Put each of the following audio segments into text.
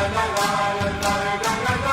la la la la la la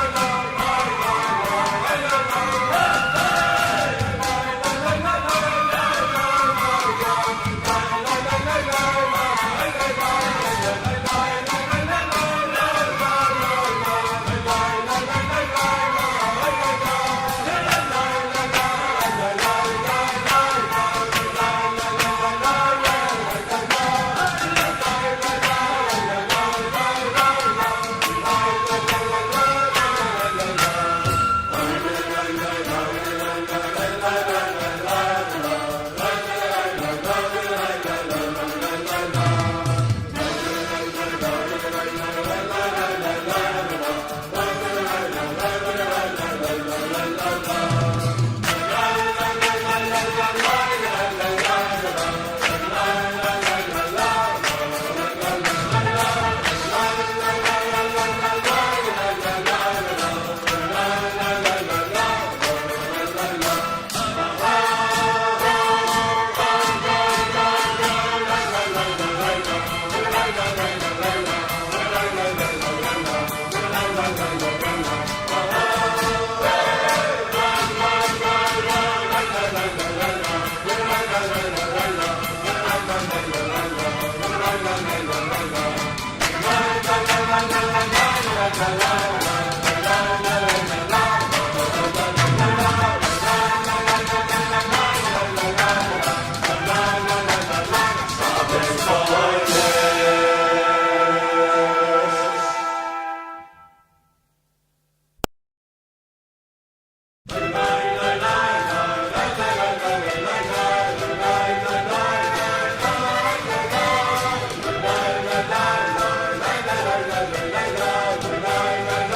la la la la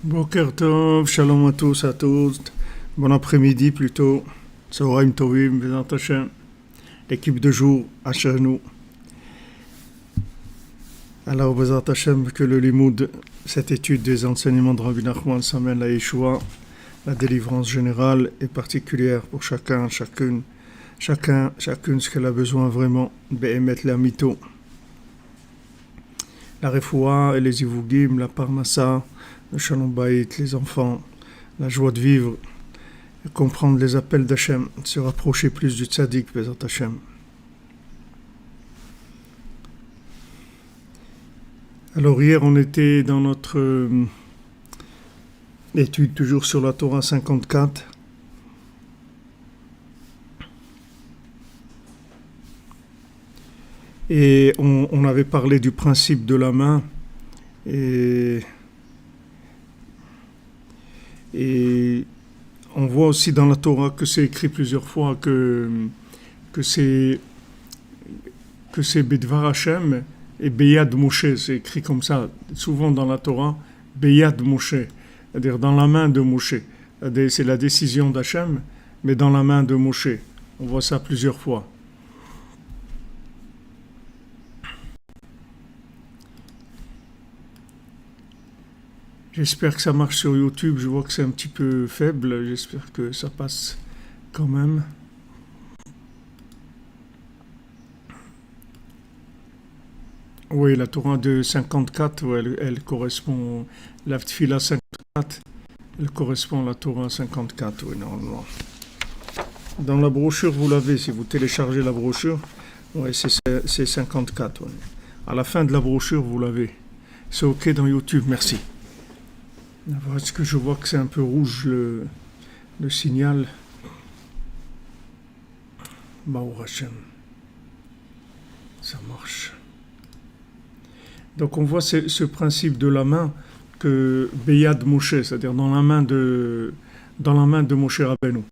Boker Tov, shalom à tous, à toutes. Bon après-midi plutôt. Tzoraim Tovim, Bezat Hashem. L'équipe de jour, nous. Alors, Bezat Hashem, que le limoud, cette étude des enseignements de Rabbi Nachman s'amène la Yeshua, la délivrance générale et particulière pour chacune, ce qu'elle a besoin vraiment. Be'emet la mito. La refoua et les ivugim, la parnassa, le shalom bayit, les enfants, la joie de vivre, et comprendre les appels d'Hachem, se rapprocher plus du tzaddik, Bezat Hashem. Alors hier, on était dans notre étude toujours sur la Torah 54. Et on avait parlé du principe de la main et on voit aussi dans la Torah que c'est écrit plusieurs fois que c'est Bedvar Hashem et Beyad Moshe, c'est écrit comme ça souvent dans la Torah, Beyad Moshe, c'est-à-dire dans la main de Moshe. C'est la décision d'Hachem, mais dans la main de Moshe. On voit ça plusieurs fois. J'espère que ça marche sur YouTube, je vois que c'est un petit peu faible, j'espère que ça passe quand même. Oui, la Torah de 54, elle correspond, la Tfila 54, elle correspond à la Torah 54, oui, normalement. Dans la brochure, vous l'avez, si vous téléchargez la brochure, oui, c'est 54, oui. À la fin de la brochure, vous l'avez. C'est OK dans YouTube, merci. Est-ce que je vois que c'est un peu rouge le signal? Baruch Hashem. Ça marche. Donc on voit ce principe de la main que Beyad Moshe, c'est-à-dire dans la main de Moshe Rabbeinu.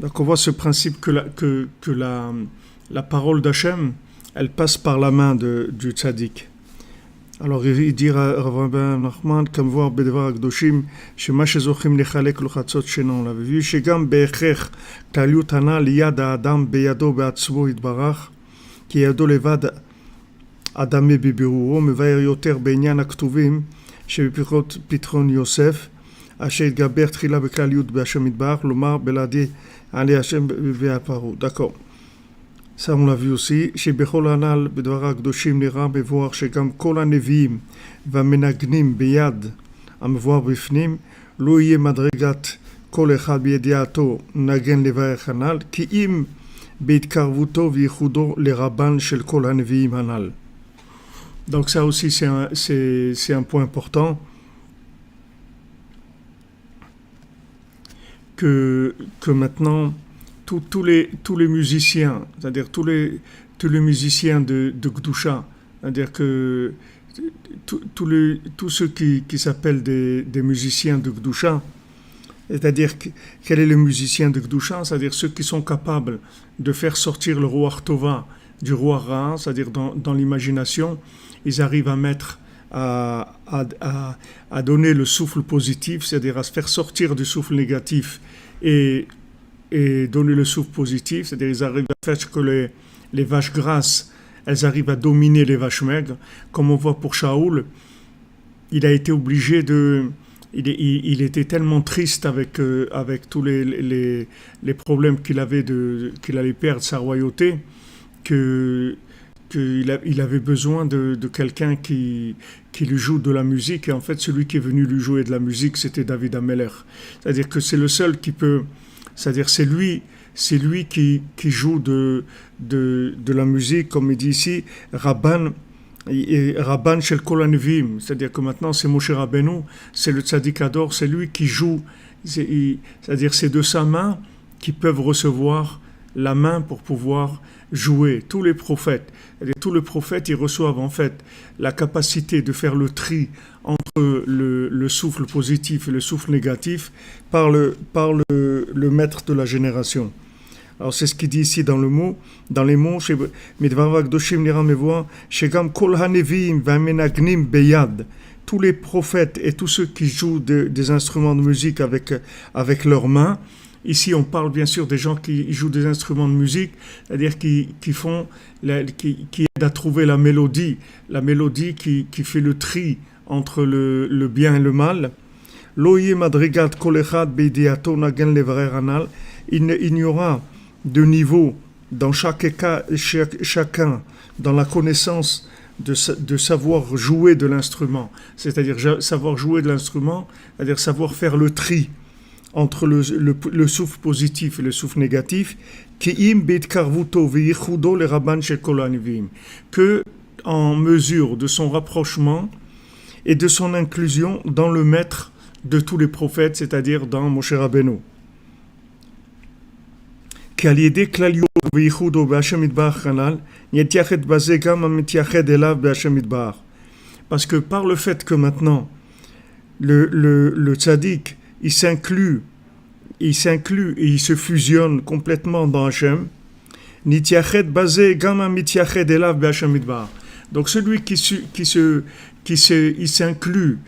Donc on voit ce principe que la parole d'Hachem, elle passe par la main du tzaddik. Alors il dit Rabbi Nachman, comme voir Bedvar Akdoshim, Shema Shezochim Lechalek Lochatzot Shena, on l'avait vu, Shegam Be'echech Taliut Hana Liyad Adam Beyado Be'atzmo Yitbarach, Ki Yado Levad Adame Bibiruro, Mevayer Yoter Be'inyan Aktuvim, Shebipichot Pitron Yosef, Asher Gaber Trila Be'klaliut Be'Hashem Yitbarach, Lomar Beladi Ale Hashem Be'aparu. D'accord. Ça, on l'a vu aussi. Chez Bechol Anal, Bedvar Akdoshim Nira, Bevoir, chez Gam Kol HaNeviim, Vamenagnim, Beyad, Amvoir Bifnim, Lo Yeh Madregat, Kol Echad Beyediato, Nagen Levaech Anal, Ki Im, Beitkarvuto, Vyichudo, le Rabban, Shel Kol HaNeviim Anal. Donc ça aussi, c'est un point important. Que maintenant, tous les musiciens, c'est-à-dire tous les musiciens de Gdusha, c'est-à-dire que tous ceux qui s'appellent des musiciens de Gdusha, c'est-à-dire quel est le musicien de Gdusha, c'est-à-dire ceux qui sont capables de faire sortir le roi Tova du roi Ra, c'est-à-dire dans l'imagination, ils arrivent à mettre à donner le souffle positif, c'est-à-dire à se faire sortir du souffle négatif et donner le souffle positif, c'est-à-dire ils arrivent à faire que les vaches grasses, elles arrivent à dominer les vaches maigres, comme on voit pour Shaoul, il a été obligé il était tellement triste avec tous les problèmes qu'il avait qu'il allait perdre sa royauté, qu'il avait besoin de quelqu'un qui lui joue de la musique, et en fait celui qui est venu lui jouer de la musique, c'était David Ameller. C'est-à-dire que c'est le seul qui peut, c'est-à-dire c'est lui qui joue de la musique, comme il dit ici, Rabban Shel Kol HaNeviim, c'est-à-dire que maintenant c'est Moshe Rabbeinu, c'est le Tzaddik Ador, c'est lui qui joue, c'est-à-dire c'est de sa main qui peuvent recevoir la main pour pouvoir jouer. Tous les prophètes, ils reçoivent en fait la capacité de faire le tri entre le souffle positif et le souffle négatif par le maître de la génération. Alors c'est ce qu'il dit ici dans les mots, Midvarav Akdoshim Nira Mevoa, Shegam Kol Hanevim Vamenagnim Beyad. Tous les prophètes et tous ceux qui jouent des instruments de musique avec leurs mains. Ici, on parle bien sûr des gens qui jouent des instruments de musique, c'est-à-dire qui aident à trouver la mélodie qui fait le tri entre le bien et le mal. Loye madrigat kolechad beidiato nagen levarer anal. Il n'y aura de niveau dans chacun dans la connaissance de savoir jouer de l'instrument, c'est-à-dire savoir jouer de l'instrument, c'est-à-dire savoir faire le tri entre le souffle positif et le souffle négatif, que en mesure de son rapprochement et de son inclusion dans le maître de tous les prophètes, c'est-à-dire dans Moshe Rabbeinu. Parce que par le fait que maintenant le tzaddik il s'inclut et il se fusionne complètement dans Hachem, donc celui il s'inclut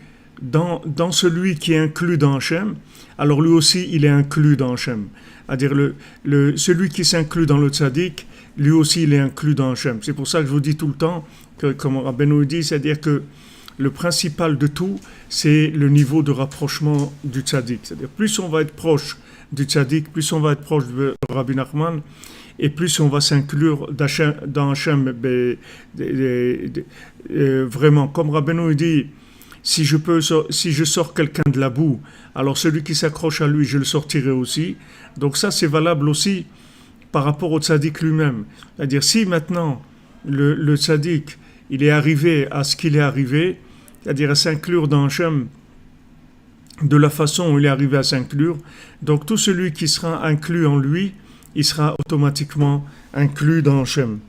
dans celui qui est inclus dans Hachem, alors lui aussi il est inclus dans Hachem. C'est-à-dire celui qui s'inclut dans le tzaddik, lui aussi il est inclus dans Hachem. C'est pour ça que je vous dis tout le temps, que, comme Rabbeinu dit, c'est-à-dire que le principal de tout, c'est le niveau de rapprochement du tzaddik. C'est-à-dire plus on va être proche du tzaddik, plus on va être proche de Rabbi Nachman, et plus on va s'inclure dans Hachem. Vraiment, comme Rabbeinu dit, si je sors quelqu'un de la boue, alors celui qui s'accroche à lui, je le sortirai aussi. Donc ça, c'est valable aussi par rapport au tzaddik lui-même. C'est-à-dire, si maintenant le tzaddik, il est arrivé à ce qu'il est arrivé, c'est-à-dire à s'inclure dans Hachem de la façon où il est arrivé à s'inclure, donc tout celui qui sera inclus en lui, il sera automatiquement inclus dans Hachem.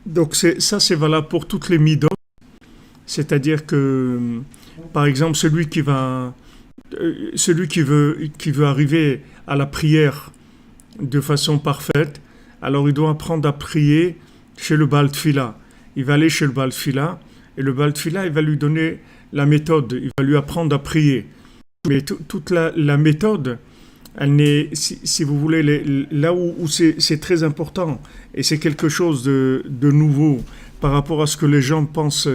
Donc c'est valable pour toutes les midot, c'est-à-dire que, par exemple, celui qui veut arriver à la prière de façon parfaite, alors il doit apprendre à prier chez le Baal Tfila. Il va aller chez le Baal Tfila, et le Baal Tfila, il va lui donner la méthode, il va lui apprendre à prier. Mais toute la méthode, elle n'est, si vous voulez, là où c'est très important, et c'est quelque chose de nouveau par rapport à ce que les gens pensent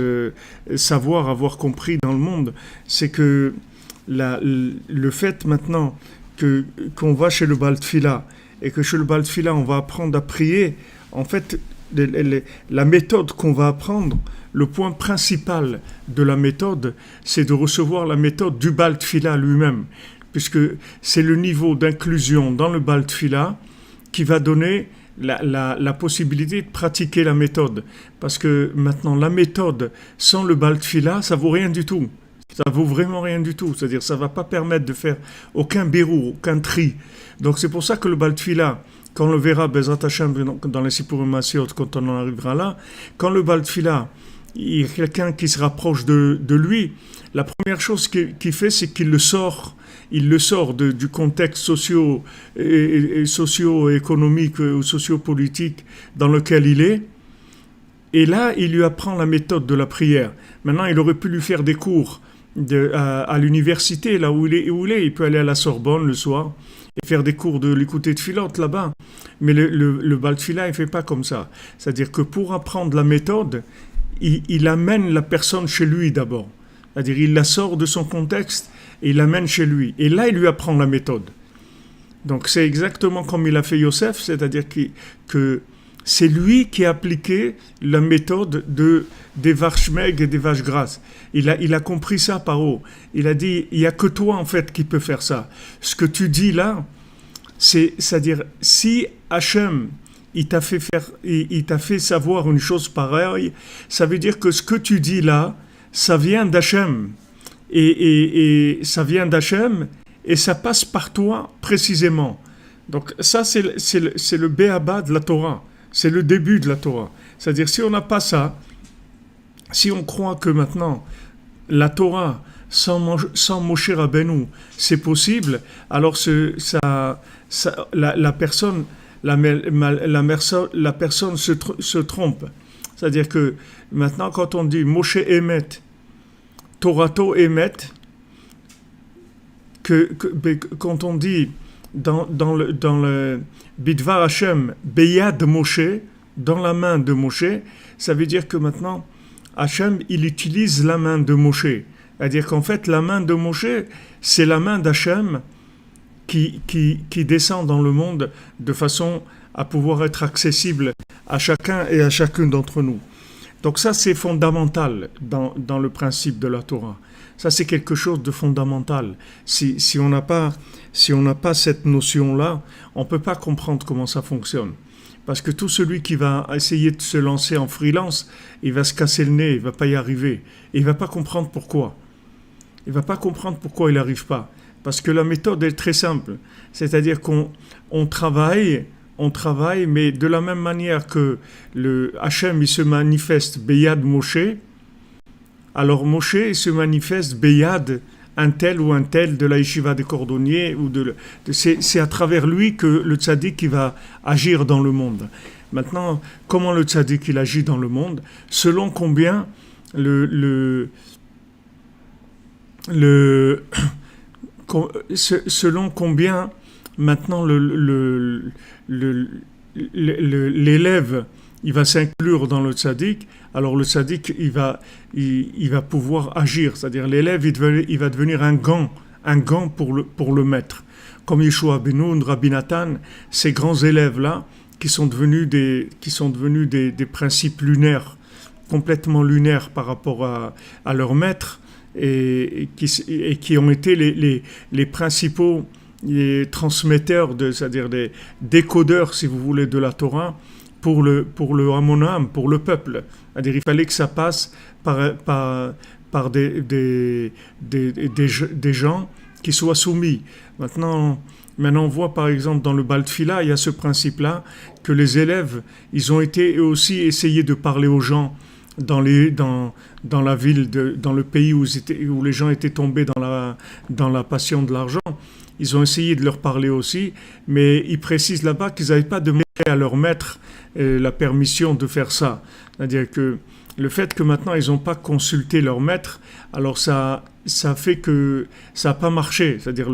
savoir, avoir compris dans le monde, c'est que le fait maintenant qu'on va chez le Baal Tfila, et que chez le Baal Tfila, on va apprendre à prier, en fait, la méthode qu'on va apprendre, le point principal de la méthode, c'est de recevoir la méthode du Baal Tfila lui-même, puisque c'est le niveau d'inclusion dans le Baal Tfila qui va donner la possibilité de pratiquer la méthode. Parce que maintenant, la méthode sans le Baal Tfila, ça vaut rien du tout. Ça vaut vraiment rien du tout. C'est-à-dire, ça va pas permettre de faire aucun bérou, aucun tri. Donc, c'est pour ça que le Baal Tfila, quand on le verra, Bezrat Hashem, dans les Sipurim Masiot, quand on en arrivera là, quand le Baal Tfila, il y a quelqu'un qui se rapproche de lui, la première chose qu'il fait, c'est qu'il le sort. Il le sort du contexte socio-économique ou socio-politique dans lequel il est. Et là, il lui apprend la méthode de la prière. Maintenant, il aurait pu lui faire des cours à l'université, là où il est. Il peut aller à la Sorbonne le soir et faire des cours de l'écouter de filote là-bas. Mais le Baal Tfila, il ne fait pas comme ça. C'est-à-dire que pour apprendre la méthode, il amène la personne chez lui d'abord. C'est-à-dire il la sort de son contexte et il l'amène chez lui. Et là, il lui apprend la méthode. Donc c'est exactement comme il a fait Yosef, c'est-à-dire que c'est lui qui a appliqué la méthode des vaches maigres et des vaches grasses. Il a compris ça par haut. Il a dit, il n'y a que toi en fait qui peut faire ça. Ce que tu dis là, c'est-à-dire si Hachem, il t'a fait savoir une chose pareille, ça veut dire que ce que tu dis là, ça vient d'Hachem. Et ça vient d'Hachem et ça passe par toi précisément. Donc ça, c'est le béaba de la Torah. C'est le début de la Torah. C'est-à-dire, si on n'a pas ça, si on croit que maintenant, la Torah, sans Moshe Rabbeinu, c'est possible, alors la personne, la personne se trompe. C'est-à-dire que maintenant, quand on dit Moshe Emet, Torato Emet, quand on dit dans le Bidvar Hashem, Beyad Moshe, dans la main de Moshe, ça veut dire que maintenant, Hashem, il utilise la main de Moshe. C'est-à-dire qu'en fait, la main de Moshe, c'est la main d'Hachem qui descend dans le monde de façon à pouvoir être accessible à chacun et à chacune d'entre nous. Donc ça, c'est fondamental dans le principe de la Torah. Ça, c'est quelque chose de fondamental. Si on n'a pas cette notion-là, on ne peut pas comprendre comment ça fonctionne. Parce que tout celui qui va essayer de se lancer en freelance, il va se casser le nez, il ne va pas y arriver. Et il ne va pas comprendre pourquoi. Il ne va pas comprendre pourquoi il n'arrive pas. Parce que la méthode est très simple. C'est-à-dire qu'on travaille, mais de la même manière que le Hachem, il se manifeste Beyad Moshe, alors Moshe, il se manifeste Beyad un tel ou un tel de la yeshiva des cordonniers. C'est à travers lui que le tzaddik il va agir dans le monde. Maintenant, comment le tzaddik il agit dans le monde? Selon combien selon combien maintenant l'élève il va s'inclure dans le tzaddik, alors le tzaddik il va pouvoir agir, c'est-à-dire l'élève il va devenir un gant pour le maître, comme Yeshua Benoun, Rabbi Nathan, ces grands élèves là qui sont devenus des principes lunaires, complètement lunaires par rapport à leur maître, et qui ont été les principaux transmetteurs, c'est-à-dire des décodeurs, si vous voulez, de la Torah pour le Hamonam, pour le peuple. C'est-à-dire il fallait que ça passe par des gens qui soient soumis. Maintenant, on voit par exemple dans le Bal Tfila, il y a ce principe-là, que les élèves, ils ont été eux aussi essayé de parler aux gens dans la ville, dans le pays où les gens étaient tombés dans la passion de l'argent. Ils ont essayé de leur parler aussi, mais ils précisent là-bas qu'ils n'avaient pas demandé à leur maître la permission de faire ça. C'est-à-dire que le fait que maintenant ils n'ont pas consulté leur maître, alors ça fait que ça n'a pas marché. C'est-à-dire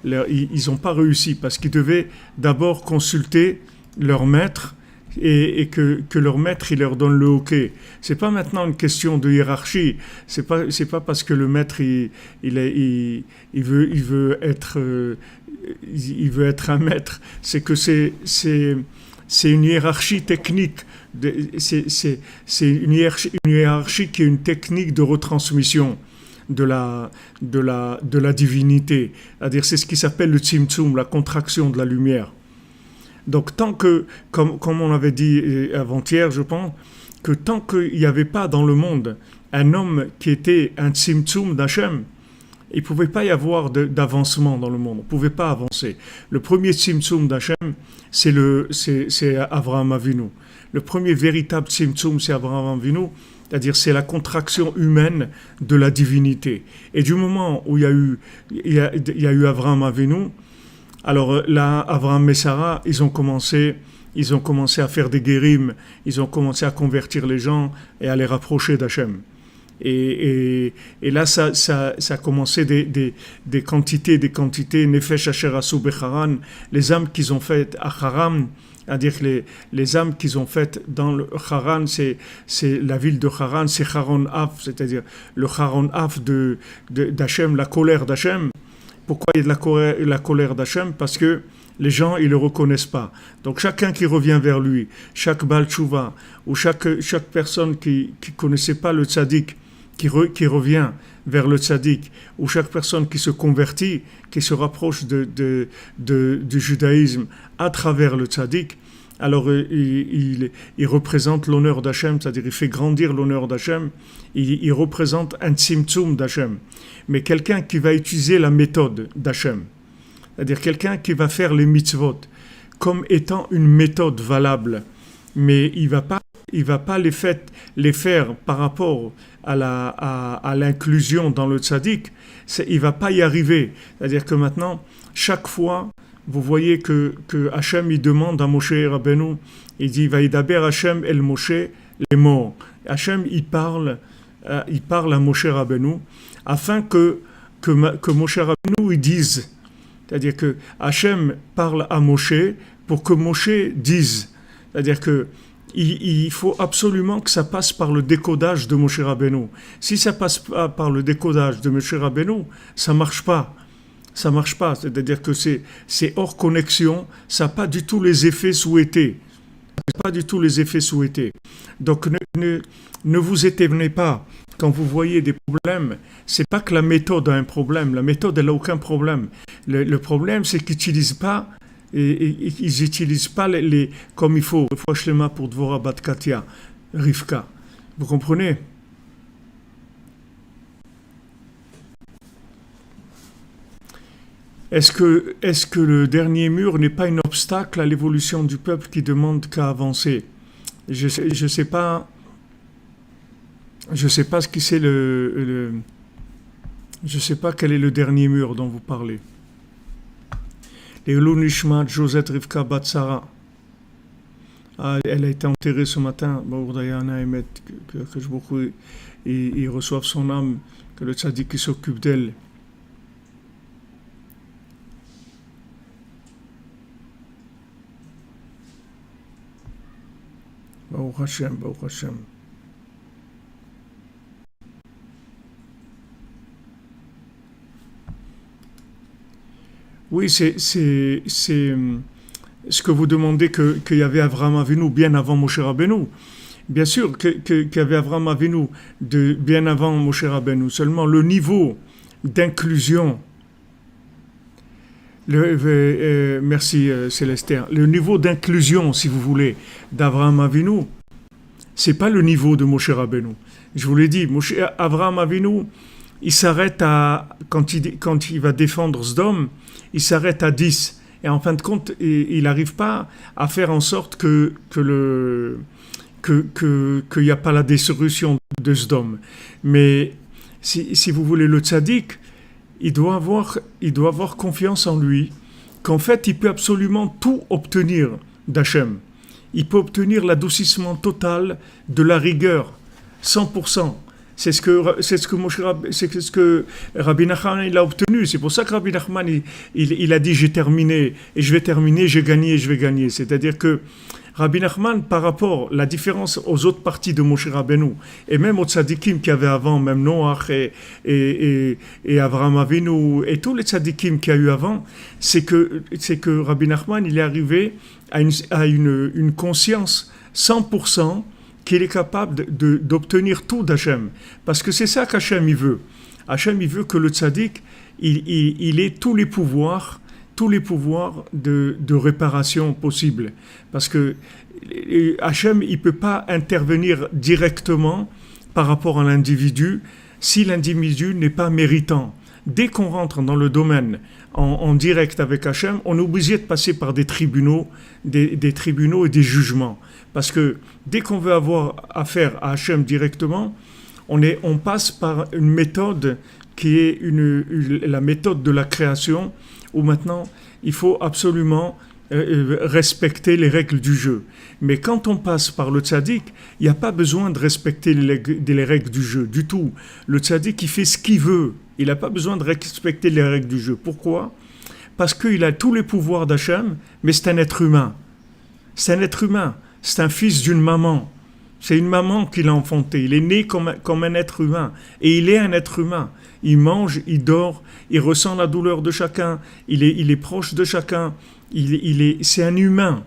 ils n'ont pas réussi parce qu'ils devaient d'abord consulter leur maître et que leur maître il leur donne le OK. C'est pas maintenant une question de hiérarchie. C'est pas parce que le maître il veut être un maître. C'est que c'est une hiérarchie technique. C'est une hiérarchie qui est une technique de retransmission de la divinité. C'est-à-dire c'est ce qui s'appelle le tzimtzum, la contraction de la lumière. Donc tant que, comme on avait dit avant-hier, je pense, que tant qu'il n'y avait pas dans le monde un homme qui était un tzimtzum d'Hachem, il ne pouvait pas y avoir d'avancement dans le monde, on ne pouvait pas avancer. Le premier tzimtzum d'Hachem, c'est Avraham Avinu. Le premier véritable tzimtzum, c'est Avraham Avinu, c'est-à-dire c'est la contraction humaine de la divinité. Et du moment où il y a eu Avraham Avinu, alors là, Avraham et Sarah, ils ont commencé à faire des guérim, ils ont commencé à convertir les gens et à les rapprocher d'Hachem. Et là, ça a commencé des quantités, Nefesh Asher Asu Becharan, les âmes qu'ils ont faites à Haran, c'est-à-dire que les âmes qu'ils ont faites dans le Haran, c'est la ville de Haran, c'est Haron Af, c'est-à-dire le Haron Af d'Hachem, la colère d'Hachem. Pourquoi il y a de la colère d'Hachem? Parce que les gens, ils ne le reconnaissent pas. Donc chacun qui revient vers lui, chaque Baal Tshuva, ou chaque personne qui ne connaissait pas le tzaddik, qui revient vers le tzaddik, ou chaque personne qui se convertit, qui se rapproche du judaïsme à travers le tzaddik, alors il représente l'honneur d'Hachem, c'est-à-dire il fait grandir l'honneur d'Hachem, il représente un tzimtzum d'Hachem. Mais quelqu'un qui va utiliser la méthode d'Hachem, c'est-à-dire quelqu'un qui va faire les mitzvot comme étant une méthode valable, mais il va pas les faire par rapport à l'inclusion dans le tzaddik, il va pas y arriver. C'est-à-dire que maintenant, chaque fois, vous voyez que Hachem il demande à Moshe Rabbeinu, il dit Vaïdaber Hachem el Moshe les morts. Hachem il parle à Moshe Rabbeinu afin que Moshe Rabbeinu il dise. C'est-à-dire que Hachem parle à Moshe pour que Moshe dise. C'est-à-dire que il faut absolument que ça passe par le décodage de Moshe Rabbeinu. Si ça passe pas par le décodage de Moshe Rabbeinu, ça marche pas. Ça marche pas. C'est-à-dire que c'est hors connexion. Ça n'a pas du tout les effets souhaités. Pas du tout les effets souhaités. Donc ne vous étonnez pas quand vous voyez des problèmes. C'est pas que la méthode a un problème. La méthode elle a aucun problème. Le problème c'est qu'ils n'utilisent pas. Et ils n'utilisent pas les comme il faut. Franchement pour Dvorah Bat Katia, Rivka. Vous comprenez? Est-ce que le dernier mur n'est pas un obstacle à l'évolution du peuple qui demande qu'à avancer? Je sais pas ce qui c'est je sais pas quel est le dernier mur dont vous parlez. Leilou Nishmat Josette Rivka Bat Sarah. Elle a été enterrée ce matin. Que je beaucoup ils reçoivent son âme, que le tzaddik qui s'occupe d'elle. Baruch Hashem, Baruch Hashem. Oui, c'est ce que vous demandez qu'il y avait Avraham Avinu bien avant Moshe Rabbeinu. Bien sûr qu'il y avait Avraham Avinu bien avant Moshe Rabbeinu. Seulement le niveau d'inclusion, merci Célestin, le niveau d'inclusion, si vous voulez, d'Avraham Avinu, c'est pas le niveau de Moshe Rabbeinu. Je vous l'ai dit, Avraham Avinu, il s'arrête quand il va défendre Sdom, il s'arrête à 10. Et en fin de compte, il n'arrive pas à faire en sorte qu'il n'y a pas la dissolution de Sdom. Mais si vous voulez, le tzaddik, il doit avoir confiance en lui, qu'en fait, il peut absolument tout obtenir d'Hachem. Il peut obtenir l'adoucissement total de la rigueur, 100%. C'est ce que Rabbi Nachman il a obtenu. C'est pour ça que Rabbi Nachman il a dit j'ai terminé et je vais terminer, j'ai gagné et je vais gagner. C'est-à-dire que Rabbi Nachman, par rapport à la différence aux autres parties de Moshe Rabbeinu et même aux tzadikim qu'il y avait avant, même Noach et Avraham Avinu et tous les tzadikim qu'il y a eu avant, c'est que Rabbi Nachman il est arrivé à une conscience 100% qu'il est capable d'obtenir tout d'Hachem. Parce que c'est ça qu'Hachem il veut. Hachem il veut que le tzaddik il ait tous les pouvoirs de réparation possibles. Parce que Hachem il ne peut pas intervenir directement par rapport à l'individu si l'individu n'est pas méritant. Dès qu'on rentre dans le domaine en direct avec Hachem, on est obligé de passer par des tribunaux et des jugements. Parce que dès qu'on veut avoir affaire à Hachem directement, on passe par une méthode qui est la méthode de la création, où maintenant il faut absolument respecter les règles du jeu. Mais quand on passe par le tzaddik, il n'y a pas besoin de respecter les règles du jeu du tout. Le tzaddik, il fait ce qu'il veut. Il n'a pas besoin de respecter les règles du jeu. Pourquoi? Parce qu'il a tous les pouvoirs d'Hachem, mais c'est un être humain. C'est un être humain. C'est un fils d'une maman. C'est une maman qui l'a enfanté. Il est né comme un être humain. Et il est un être humain. Il mange, il dort, il ressent la douleur de chacun. Il est proche de chacun. C'est un humain,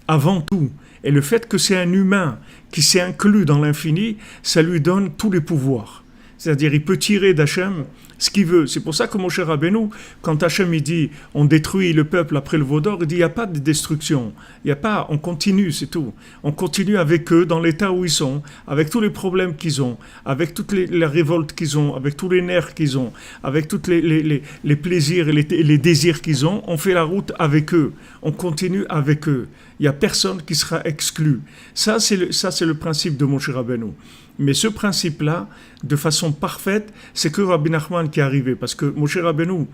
avant tout. Et le fait que c'est un humain qui s'est inclus dans l'infini, ça lui donne tous les pouvoirs. C'est-à-dire, il peut tirer d'Hachem ce qu'il veut. C'est pour ça que Moshe Rabbeinu, quand Hachem il dit on détruit le peuple après le veau d'or, il dit il n'y a pas de destruction, il y a pas, on continue, c'est tout. On continue avec eux dans l'état où ils sont, avec tous les problèmes qu'ils ont, avec toutes les révoltes qu'ils ont, avec tous les nerfs qu'ils ont, avec tous les plaisirs et les désirs qu'ils ont, on fait la route avec eux, on continue avec eux. Il n'y a personne qui sera exclu. Ça, c'est le principe de Moshe Rabbeinu. Mais ce principe-là, de façon parfaite, c'est que Rabbi Nachman qui est arrivé. Parce que Moshe Rabbeinu,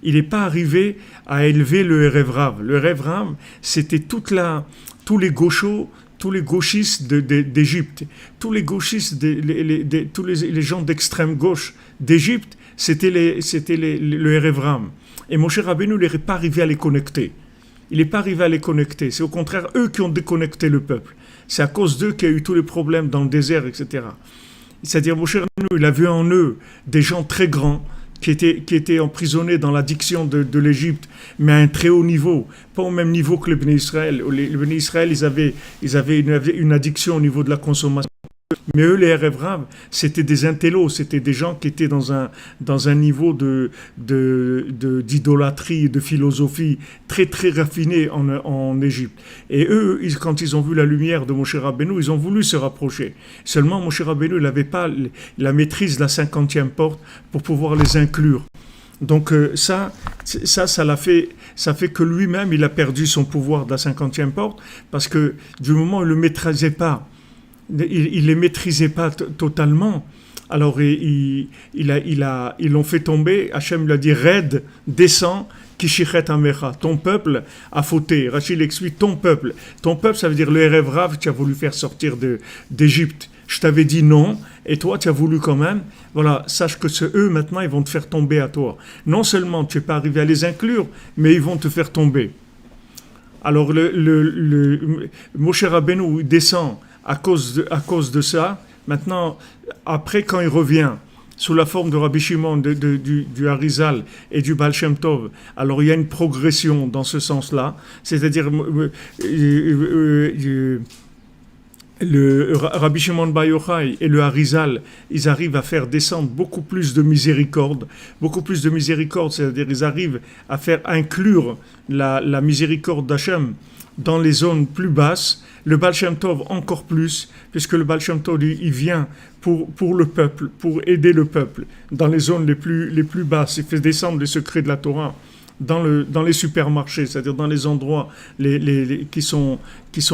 il n'est pas arrivé à élever le Erev Rav. Le Erev Rav, c'était tous les gauchos, tous les gauchistes d'Égypte, tous les gauchistes, tous les gens d'extrême gauche d'Égypte, c'était le Erev Rav. Et Moshe Rabbeinu n'est pas arrivé à les connecter. Il n'est pas arrivé à les connecter. C'est au contraire eux qui ont déconnecté le peuple. C'est à cause d'eux qu'il y a eu tous les problèmes dans le désert, etc. C'est-à-dire, Moshe Rabbeinu, il a vu en eux des gens très grands qui étaient emprisonnés dans l'addiction de l'Égypte, mais à un très haut niveau, pas au même niveau que le Béné Israël. Les Béné Israël, ils avaient une addiction au niveau de la consommation. Mais eux, les Erev Rav, c'était des intellos, c'était des gens qui étaient dans un niveau d'idolâtrie, de philosophie très très raffiné en Égypte. Et eux, quand ils ont vu la lumière de Moshe Rabbeinu, ils ont voulu se rapprocher. Seulement, Moshe Rabbeinu n'avait pas la maîtrise de la 50e porte pour pouvoir les inclure. Donc ça fait que lui-même, il a perdu son pouvoir de la 50e porte, parce que du moment où il ne le maîtrisait pas, il les maîtrisait pas totalement. Alors ils l'ont fait tomber. Hachem lui a dit Red, descends, Kishichet Amecha. Ton peuple a fauté. Rachid explique ton peuple. Ton peuple, ça veut dire le Erev Rav, tu as voulu faire sortir d'Égypte. Je t'avais dit non, et toi tu as voulu quand même. Voilà, sache que eux maintenant ils vont te faire tomber à toi. Non seulement tu n'es pas arrivé à les inclure, mais ils vont te faire tomber. Alors le Moshe Rabbeinu descend à cause de ça. Maintenant, après, quand il revient sous la forme de Rabbi Shimon, du Harizal et du Baal Shem Tov, alors il y a une progression dans ce sens-là. C'est-à-dire, le Rabbi Shimon Bar Yochai et le Harizal, ils arrivent à faire descendre beaucoup plus de miséricorde, c'est-à-dire ils arrivent à faire inclure la miséricorde d'Hachem dans les zones plus basses, le Baal Shem Tov encore plus, puisque le Baal Shem Tov, il vient pour le peuple, pour aider le peuple, dans les zones les plus basses, il fait descendre les secrets de la Torah dans les supermarchés, c'est-à-dire dans les endroits qui sont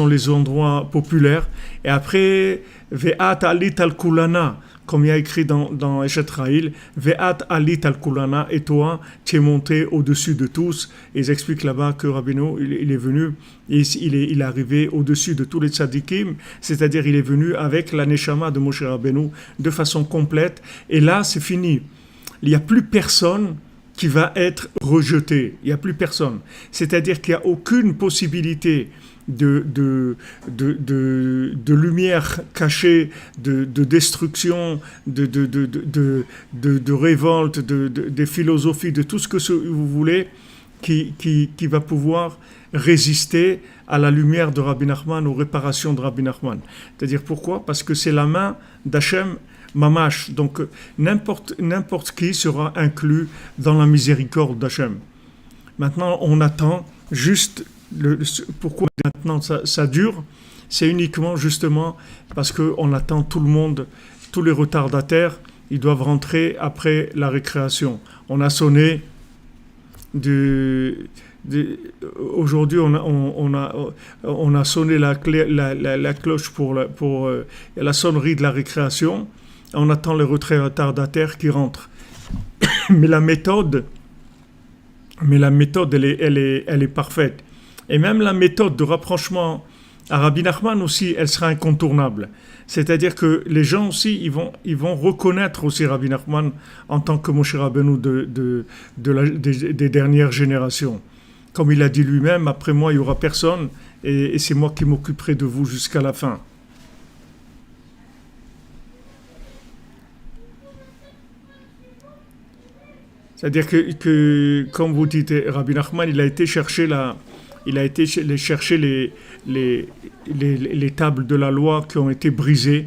les endroits populaires. Et après, Ve'at alit al kulana, comme il y a écrit dans Eshet Raïl, Ve'at alit al kulana, et toi, tu es monté au-dessus de tous. Et ils expliquent là-bas que Rabbeinu, il est venu, et il est arrivé au-dessus de tous les tzadikim, c'est-à-dire il est venu avec la neshama de Moshe Rabbeinu de façon complète. Et là, c'est fini. Il n'y a plus personne qui va être rejeté. Il n'y a plus personne. C'est-à-dire qu'il n'y a aucune possibilité de lumière cachée, de destruction, de révolte, de philosophie, de tout ce que vous voulez, qui va pouvoir résister à la lumière de Rabbi Nachman, aux réparations de Rabbi Nachman. C'est-à-dire pourquoi ? Parce que c'est la main d'Hachem Mamash, donc n'importe qui sera inclus dans la miséricorde d'Hachem. Maintenant, on attend juste pourquoi maintenant ça dure, c'est uniquement justement parce qu'on attend tout le monde, tous les retardataires, ils doivent rentrer après la récréation. On a sonné aujourd'hui on a sonné la cloche pour la sonnerie de la récréation. On attend les retardataires qui rentrent. Mais la méthode, elle est parfaite. Et même la méthode de rapprochement à Rabbi Nachman aussi, elle sera incontournable. C'est-à-dire que les gens aussi, ils vont reconnaître aussi Rabbi Nachman en tant que Moshe Rabbeinu des dernières générations. Comme il a dit lui-même, après moi, il n'y aura personne, et c'est moi qui m'occuperai de vous jusqu'à la fin. C'est-à-dire que comme vous dites, Rabbi Nachman, il a été chercher les tables de la loi qui ont été brisées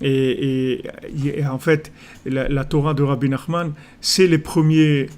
Et en fait, la Torah de Rabbi Nachman, c'est les premiers,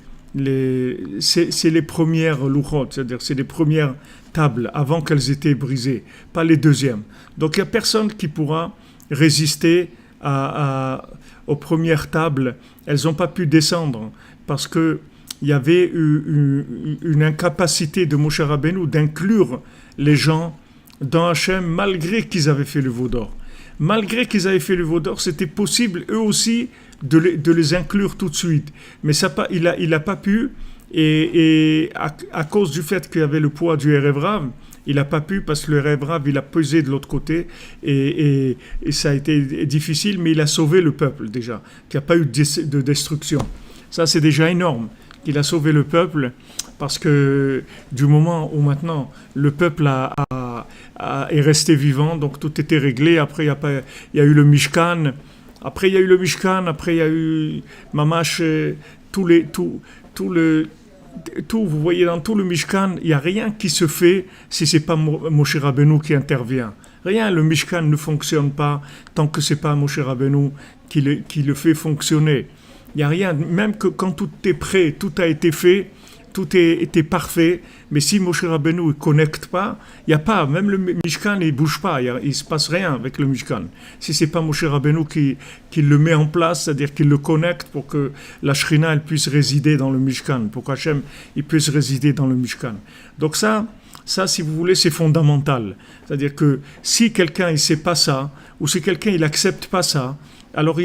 c'est les premières louchot, c'est-à-dire c'est les premières tables avant qu'elles étaient brisées, pas les deuxièmes. Donc il n'y a personne qui pourra résister aux premières tables. Elles n'ont pas pu descendre parce que il y avait une incapacité de Moshe Rabbeinu d'inclure les gens dans Hachem malgré qu'ils avaient fait le veau d'or. Malgré qu'ils avaient fait le veau d'or, c'était possible eux aussi de les inclure tout de suite. Mais il n'a pas pu, et à cause du fait qu'il y avait le poids du Erev Rav, il n'a pas pu parce que le Erev Rav, il a pesé de l'autre côté et ça a été difficile, mais il a sauvé le peuple déjà, qu'il n'y a pas eu de destruction. Ça, c'est déjà énorme. Il a sauvé le peuple parce que du moment où maintenant le peuple est resté vivant, donc tout était réglé. Après, il y a eu le Mishkan. Après, il y a eu Mamash, tout, vous voyez, dans tout le Mishkan, il n'y a rien qui se fait si ce n'est pas Moshe Rabbeinu qui intervient. Rien, le Mishkan ne fonctionne pas tant que ce n'est pas Moshe Rabbeinu qui le fait fonctionner. Il n'y a rien, même que quand tout est prêt, tout a été fait, tout était parfait, mais si Moshe Rabbeinu ne connecte pas, il n'y a pas, même le Mishkan, il ne bouge pas, il ne se passe rien avec le Mishkan. Si ce n'est pas Moshe Rabbeinu qui le met en place, c'est-à-dire qu'il le connecte pour que la Shrina elle puisse résider dans le Mishkan, pour qu'Hachem il puisse résider dans le Mishkan. Donc ça, si vous voulez, c'est fondamental. C'est-à-dire que si quelqu'un ne sait pas ça, ou si quelqu'un il n'accepte pas ça, alors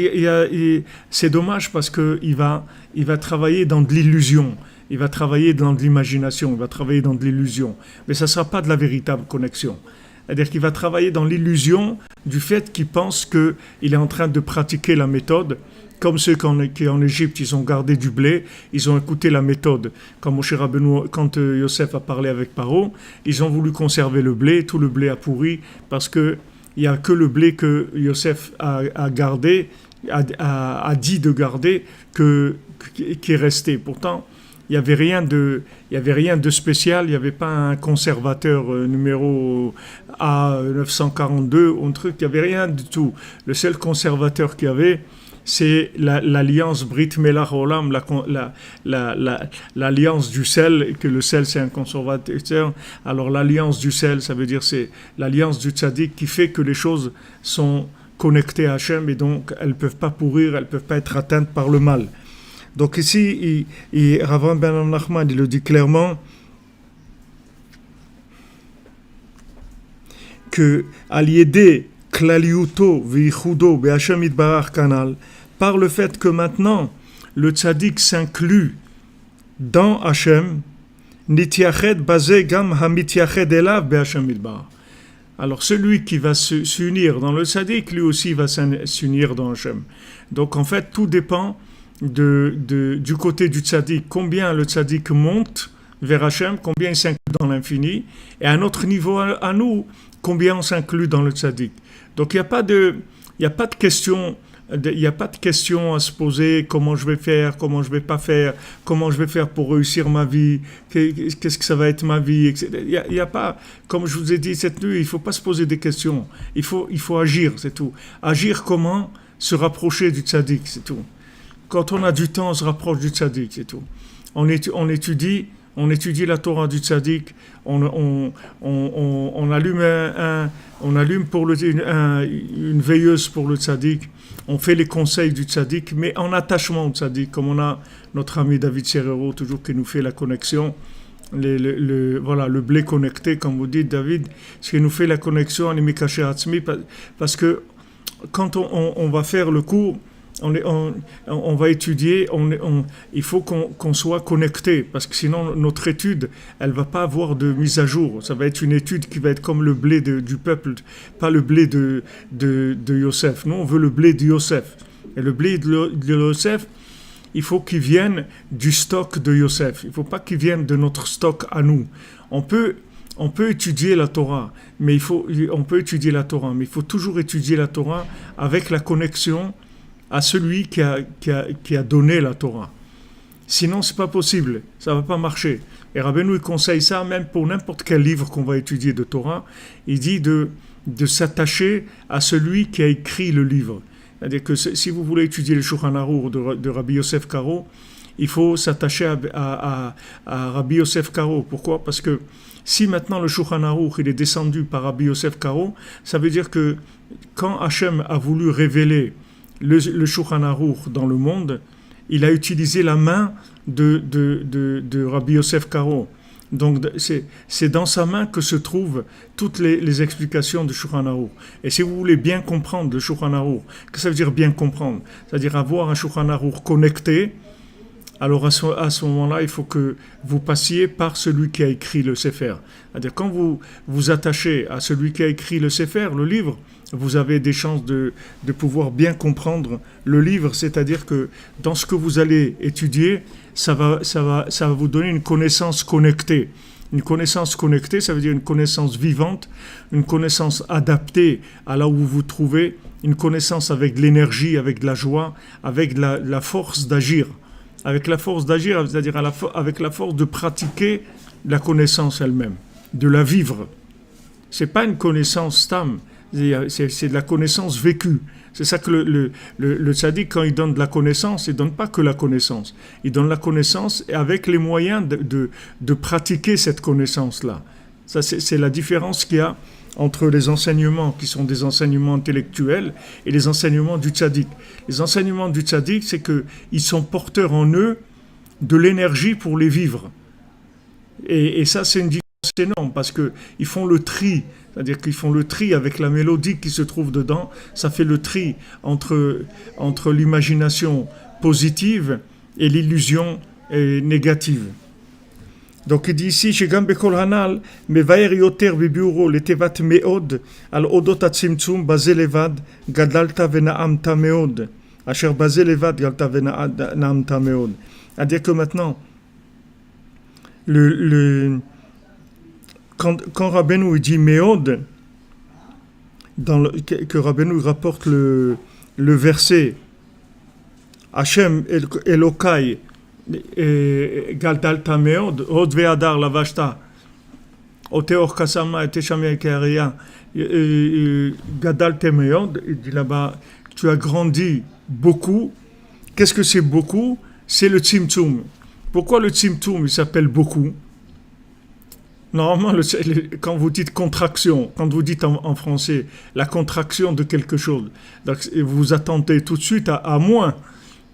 c'est dommage parce qu'il va travailler dans de l'illusion, il va travailler dans de l'imagination, il va travailler dans de l'illusion. Mais ça ne sera pas de la véritable connexion. C'est-à-dire qu'il va travailler dans l'illusion du fait qu'il pense qu'il est en train de pratiquer la méthode, comme ceux qui en Égypte, ils ont gardé du blé, ils ont écouté la méthode. Quand Yosef a parlé avec Paro, ils ont voulu conserver le blé, tout le blé a pourri parce que il n'y a que le blé que Yosef a gardé, a dit de garder, qui est resté. Pourtant, il n'y avait rien de spécial, il n'y avait pas un conservateur numéro A942 ou un truc, il n'y avait rien du tout. Le seul conservateur qu'il y avait, c'est l'alliance Brit Melach Olam, l'alliance du sel, que le sel c'est un conservateur. Alors l'alliance du sel, ça veut dire c'est l'alliance du tzaddik qui fait que les choses sont connectées à Hachem et donc elles ne peuvent pas pourrir, elles ne peuvent pas être atteintes par le mal. Donc ici, Rav Ben Nachman, il le dit clairement que Aliédé Klaliuto Vichudo Be'Hashem Itbarach Kanal, par le fait que maintenant le tzaddik s'inclut dans Hachem, Nitiached Bazé Gam Hamitiached Elav Be'Hashem Itbarach. Alors celui qui va s'unir dans le tzaddik, lui aussi va s'unir dans Hachem. Donc en fait, tout dépend du côté du tzaddik, combien le tzaddik monte vers Hachem, combien il s'inclut dans l'infini, et à notre niveau, à nous, combien on s'inclut dans le tzaddik. Donc il n'y a pas de question, à se poser, comment je vais faire, comment je vais pas faire, comment je vais faire pour réussir ma vie, qu'est-ce que ça va être ma vie, etc. Il y a pas, comme je vous ai dit cette nuit, il faut pas se poser des questions, il faut agir, c'est tout. Agir comment? Se rapprocher du tzaddik, c'est tout. Quand on a du temps, on se rapproche du tzaddik, c'est tout. On étudie la Torah du tzaddik, on allume pour une veilleuse pour le tzaddik, on fait les conseils du tzaddik, mais en attachement au tzaddik, comme on a notre ami David Serrero, toujours qui nous fait la connexion, le blé connecté, comme vous dites David, ce qui nous fait la connexion, parce que quand on va faire le cours, on va étudier, il faut qu'on soit connecté, parce que sinon notre étude, elle va pas avoir de mise à jour. Ça va être une étude qui va être comme le blé du peuple, pas le blé de Yosef. Nous, on veut le blé de Yosef. Et le blé de Yosef, il faut qu'il vienne du stock de Yosef. Il faut pas qu'il vienne de notre stock à nous. On peut étudier la Torah, mais il faut toujours étudier la Torah avec la connexion à celui qui a donné la Torah. Sinon, c'est pas possible, ça va pas marcher. Et Rabbeinu il conseille ça même pour n'importe quel livre qu'on va étudier de Torah. Il dit de s'attacher à celui qui a écrit le livre. C'est-à-dire que si vous voulez étudier le Shulchan Aruch de Rabbi Yosef Karo, il faut s'attacher à Rabbi Yosef Karo. Pourquoi? Parce que si maintenant le Shulchan Aruch il est descendu par Rabbi Yosef Karo, ça veut dire que quand Hachem a voulu révéler le Shulchan Aruch dans le monde, il a utilisé la main de Rabbi Yosef Karo. Donc c'est dans sa main que se trouvent toutes les explications du Shulchan Aruch. Et si vous voulez bien comprendre le Shulchan Aruch, qu'est-ce que ça veut dire bien comprendre? C'est-à-dire avoir un Shulchan Aruch connecté. Alors à ce moment-là, il faut que vous passiez par celui qui a écrit le Sefer. C'est-à-dire quand vous vous attachez à celui qui a écrit le Sefer, le livre, vous avez des chances de pouvoir bien comprendre le livre. C'est-à-dire que dans ce que vous allez étudier, ça va vous donner une connaissance connectée. Une connaissance connectée, ça veut dire une connaissance vivante, une connaissance adaptée à là où vous vous trouvez, une connaissance avec de l'énergie, avec de la joie, avec de la force d'agir. Avec la force d'agir, c'est-à-dire avec la force de pratiquer la connaissance elle-même, de la vivre. C'est pas une connaissance tam, c'est de la connaissance vécue. C'est ça que le tzaddik, quand il donne de la connaissance, il donne pas que la connaissance. Il donne la connaissance avec les moyens de pratiquer cette connaissance-là. Ça, c'est la différence qu'il y a entre les enseignements qui sont des enseignements intellectuels et les enseignements du tzaddik. Les enseignements du tzaddik, c'est qu'ils sont porteurs en eux de l'énergie pour les vivre. Et ça, c'est une différence énorme parce qu'ils font le tri, c'est-à-dire qu'ils font le tri avec la mélodie qui se trouve dedans. Ça fait le tri entre l'imagination positive et l'illusion négative. Donc il dit ici, שגם בכל הנ"ל מבאר יותר בביאורו לטבת מאוד על אודות הצמצום בזה לבד גדלת ונעמת מאוד אשר בזה לבד גדלת ונעמת מאוד. C'est-à-dire que maintenant quand Rabbeinu dit מאוד, que Rabbeinu rapporte le verset Hashem Elokai גדלת מאוד, הוד והדר לבשת, אותי אור קסמה, את שמי כעריה, גדלת מאוד, il dit là-bas, tu as grandi beaucoup. Qu'est-ce que c'est beaucoup? C'est le tzimtzum. Pourquoi le tzimtzum, il s'appelle beaucoup? Normalement, quand vous dites contraction, quand vous dites en français la contraction de quelque chose, donc vous attendez tout de suite à moins.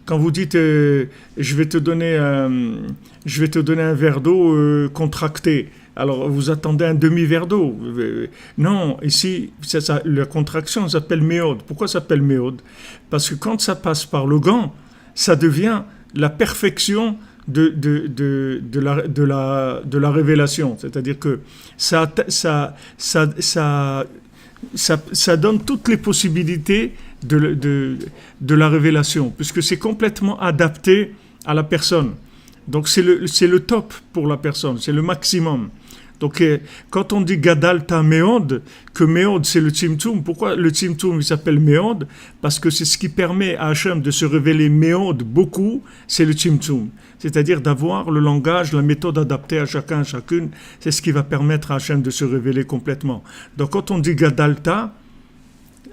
Quand vous dites je vais te donner un verre d'eau contracté, alors vous attendez un demi-verre d'eau. Non, ici, la contraction s'appelle méode. Pourquoi ça s'appelle méode? Parce que quand ça passe par le gant, ça devient la perfection de la révélation. C'est-à-dire que ça donne toutes les possibilités de la révélation, puisque c'est complètement adapté à la personne. Donc c'est le top pour la personne, c'est le maximum. Donc quand on dit Gadalta Meod, que Meod c'est le Tzimtzum, pourquoi le Tzimtzum il s'appelle Meod? Parce que c'est ce qui permet à Hachem de se révéler Meod beaucoup, c'est le Tzimtzum. C'est-à-dire d'avoir le langage, la méthode adaptée à chacun, à chacune, c'est ce qui va permettre à Hachem de se révéler complètement. Donc quand on dit Gadalta,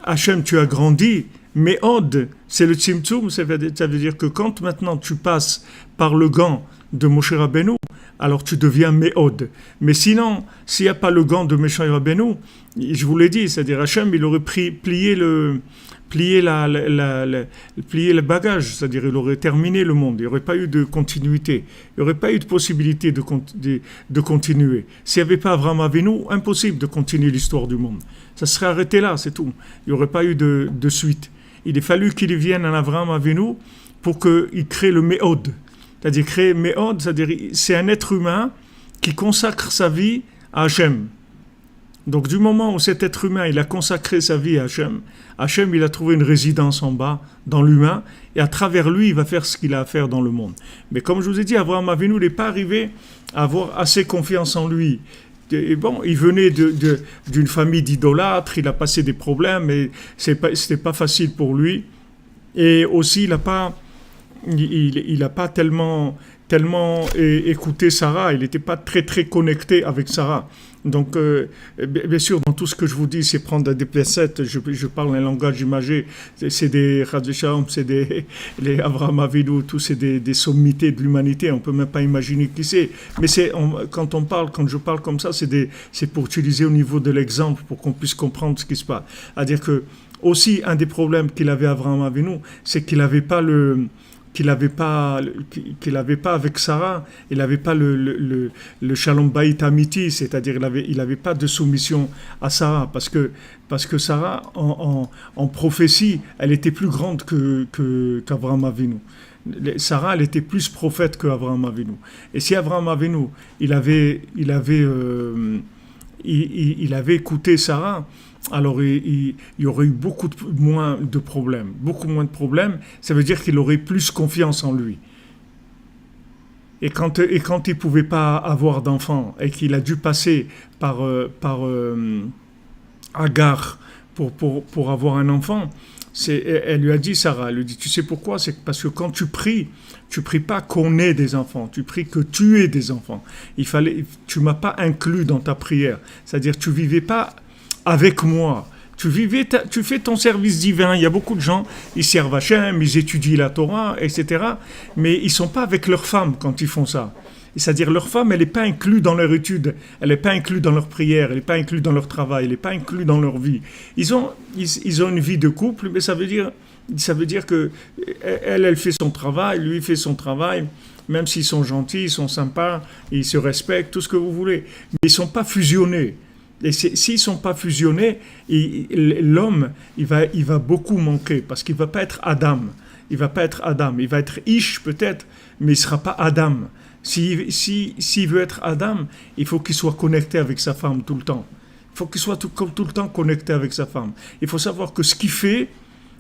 Hachem, tu as grandi, mais Od, c'est le Tzimtzum, ça veut dire que quand maintenant tu passes par le gant de Moshe Rabbeinu, alors tu deviens Meod. Mais sinon, s'il n'y a pas le gant de Moshe Rabbeinu, je vous l'ai dit, c'est-à-dire Hachem, il aurait plié le bagage, c'est-à-dire il aurait terminé le monde, il n'y aurait pas eu de continuité, il n'y aurait pas eu de possibilité de continuer. S'il n'y avait pas Avraham Avinu, impossible de continuer l'histoire du monde. Ça serait arrêté là, c'est tout. Il n'y aurait pas eu de suite. Il a fallu qu'il vienne en Avraham Avinu pour qu'il crée le Meod. C'est-à-dire créer Meod, c'est-à-dire c'est un être humain qui consacre sa vie à Hachem. Donc du moment où cet être humain il a consacré sa vie à Hachem, Hachem il a trouvé une résidence en bas dans l'humain et à travers lui il va faire ce qu'il a à faire dans le monde. Mais comme je vous ai dit, Avraham Avinu n'est pas arrivé à avoir assez confiance en lui. Et bon, il venait d'une famille d'idolâtres, il a passé des problèmes et c'était pas facile pour lui. Et aussi il a pas tellement tellement écouté Sarah, il n'était pas très très connecté avec Sarah. Donc, bien sûr, dans tout ce que je vous dis, c'est prendre des pincettes. Je parle un langage imagé. C'est des Radjesham, c'est les Avraham Avinu, tous c'est des sommités de l'humanité. On peut même pas imaginer qui c'est. Mais quand je parle comme ça, c'est pour utiliser au niveau de l'exemple, pour qu'on puisse comprendre ce qui se passe. C'est-à-dire que aussi un des problèmes qu'il avait Avraham Avinu, c'est qu'il n'avait pas qu'il avait pas avec Sarah, il n'avait pas le shalom bayit amiti, c'est-à-dire il avait pas de soumission à Sarah, parce que Sarah en prophétie, elle était plus grande qu'Avraham Avinu. Sarah, elle était plus prophète qu'Avraham Avinu. Et si Avraham Avinu, il avait écouté Sarah, alors il y aurait eu moins de problèmes. Beaucoup moins de problèmes, ça veut dire qu'il aurait plus confiance en lui. Et quand il ne pouvait pas avoir d'enfant et qu'il a dû passer par Agar pour avoir un enfant, elle lui a dit, Sarah, elle lui dit, tu sais pourquoi? C'est parce que quand tu pries pas qu'on ait des enfants, tu pries que tu aies des enfants. Tu m'as pas inclus dans ta prière. C'est-à-dire, tu vivais pas avec moi. Tu fais ton service divin. Il y a beaucoup de gens, ils servent Hachem, ils étudient la Torah, etc. Mais ils sont pas avec leur femme quand ils font ça. C'est-à-dire, leur femme, elle n'est pas inclue dans leur étude, elle n'est pas inclue dans leur prière, elle n'est pas inclue dans leur travail, elle n'est pas inclue dans leur vie. Ils ont une vie de couple, mais ça veut dire que elle fait son travail, lui fait son travail, même s'ils sont gentils, ils sont sympas, ils se respectent, tout ce que vous voulez. Mais ils ne sont pas fusionnés. Et s'ils ne sont pas fusionnés, l'homme, il va beaucoup manquer, parce qu'il ne va pas être Adam. Il va être Ish peut-être, mais il ne sera pas Adam. S'il veut être Adam, il faut qu'il soit connecté avec sa femme tout le temps. Il faut qu'il soit tout le temps connecté avec sa femme. Il faut savoir que ce qu'il fait,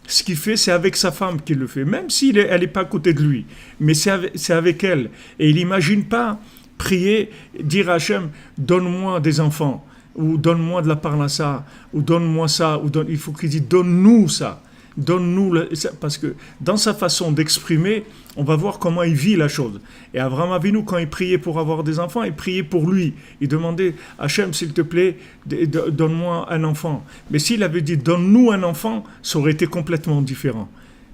c'est avec sa femme qu'il le fait, même si elle n'est pas à côté de lui. Mais c'est avec elle. Et il n'imagine pas prier, dire à Hachem, donne-moi des enfants, ou donne-moi de la parnassa, ou donne-moi ça, il faut qu'il dise, donne-nous ça. Parce que dans sa façon d'exprimer, on va voir comment il vit la chose. Et Avraham Avinu, quand il priait pour avoir des enfants, il priait pour lui. Il demandait, Hachem, s'il te plaît, donne-moi un enfant. Mais s'il avait dit, donne-nous un enfant, ça aurait été complètement différent.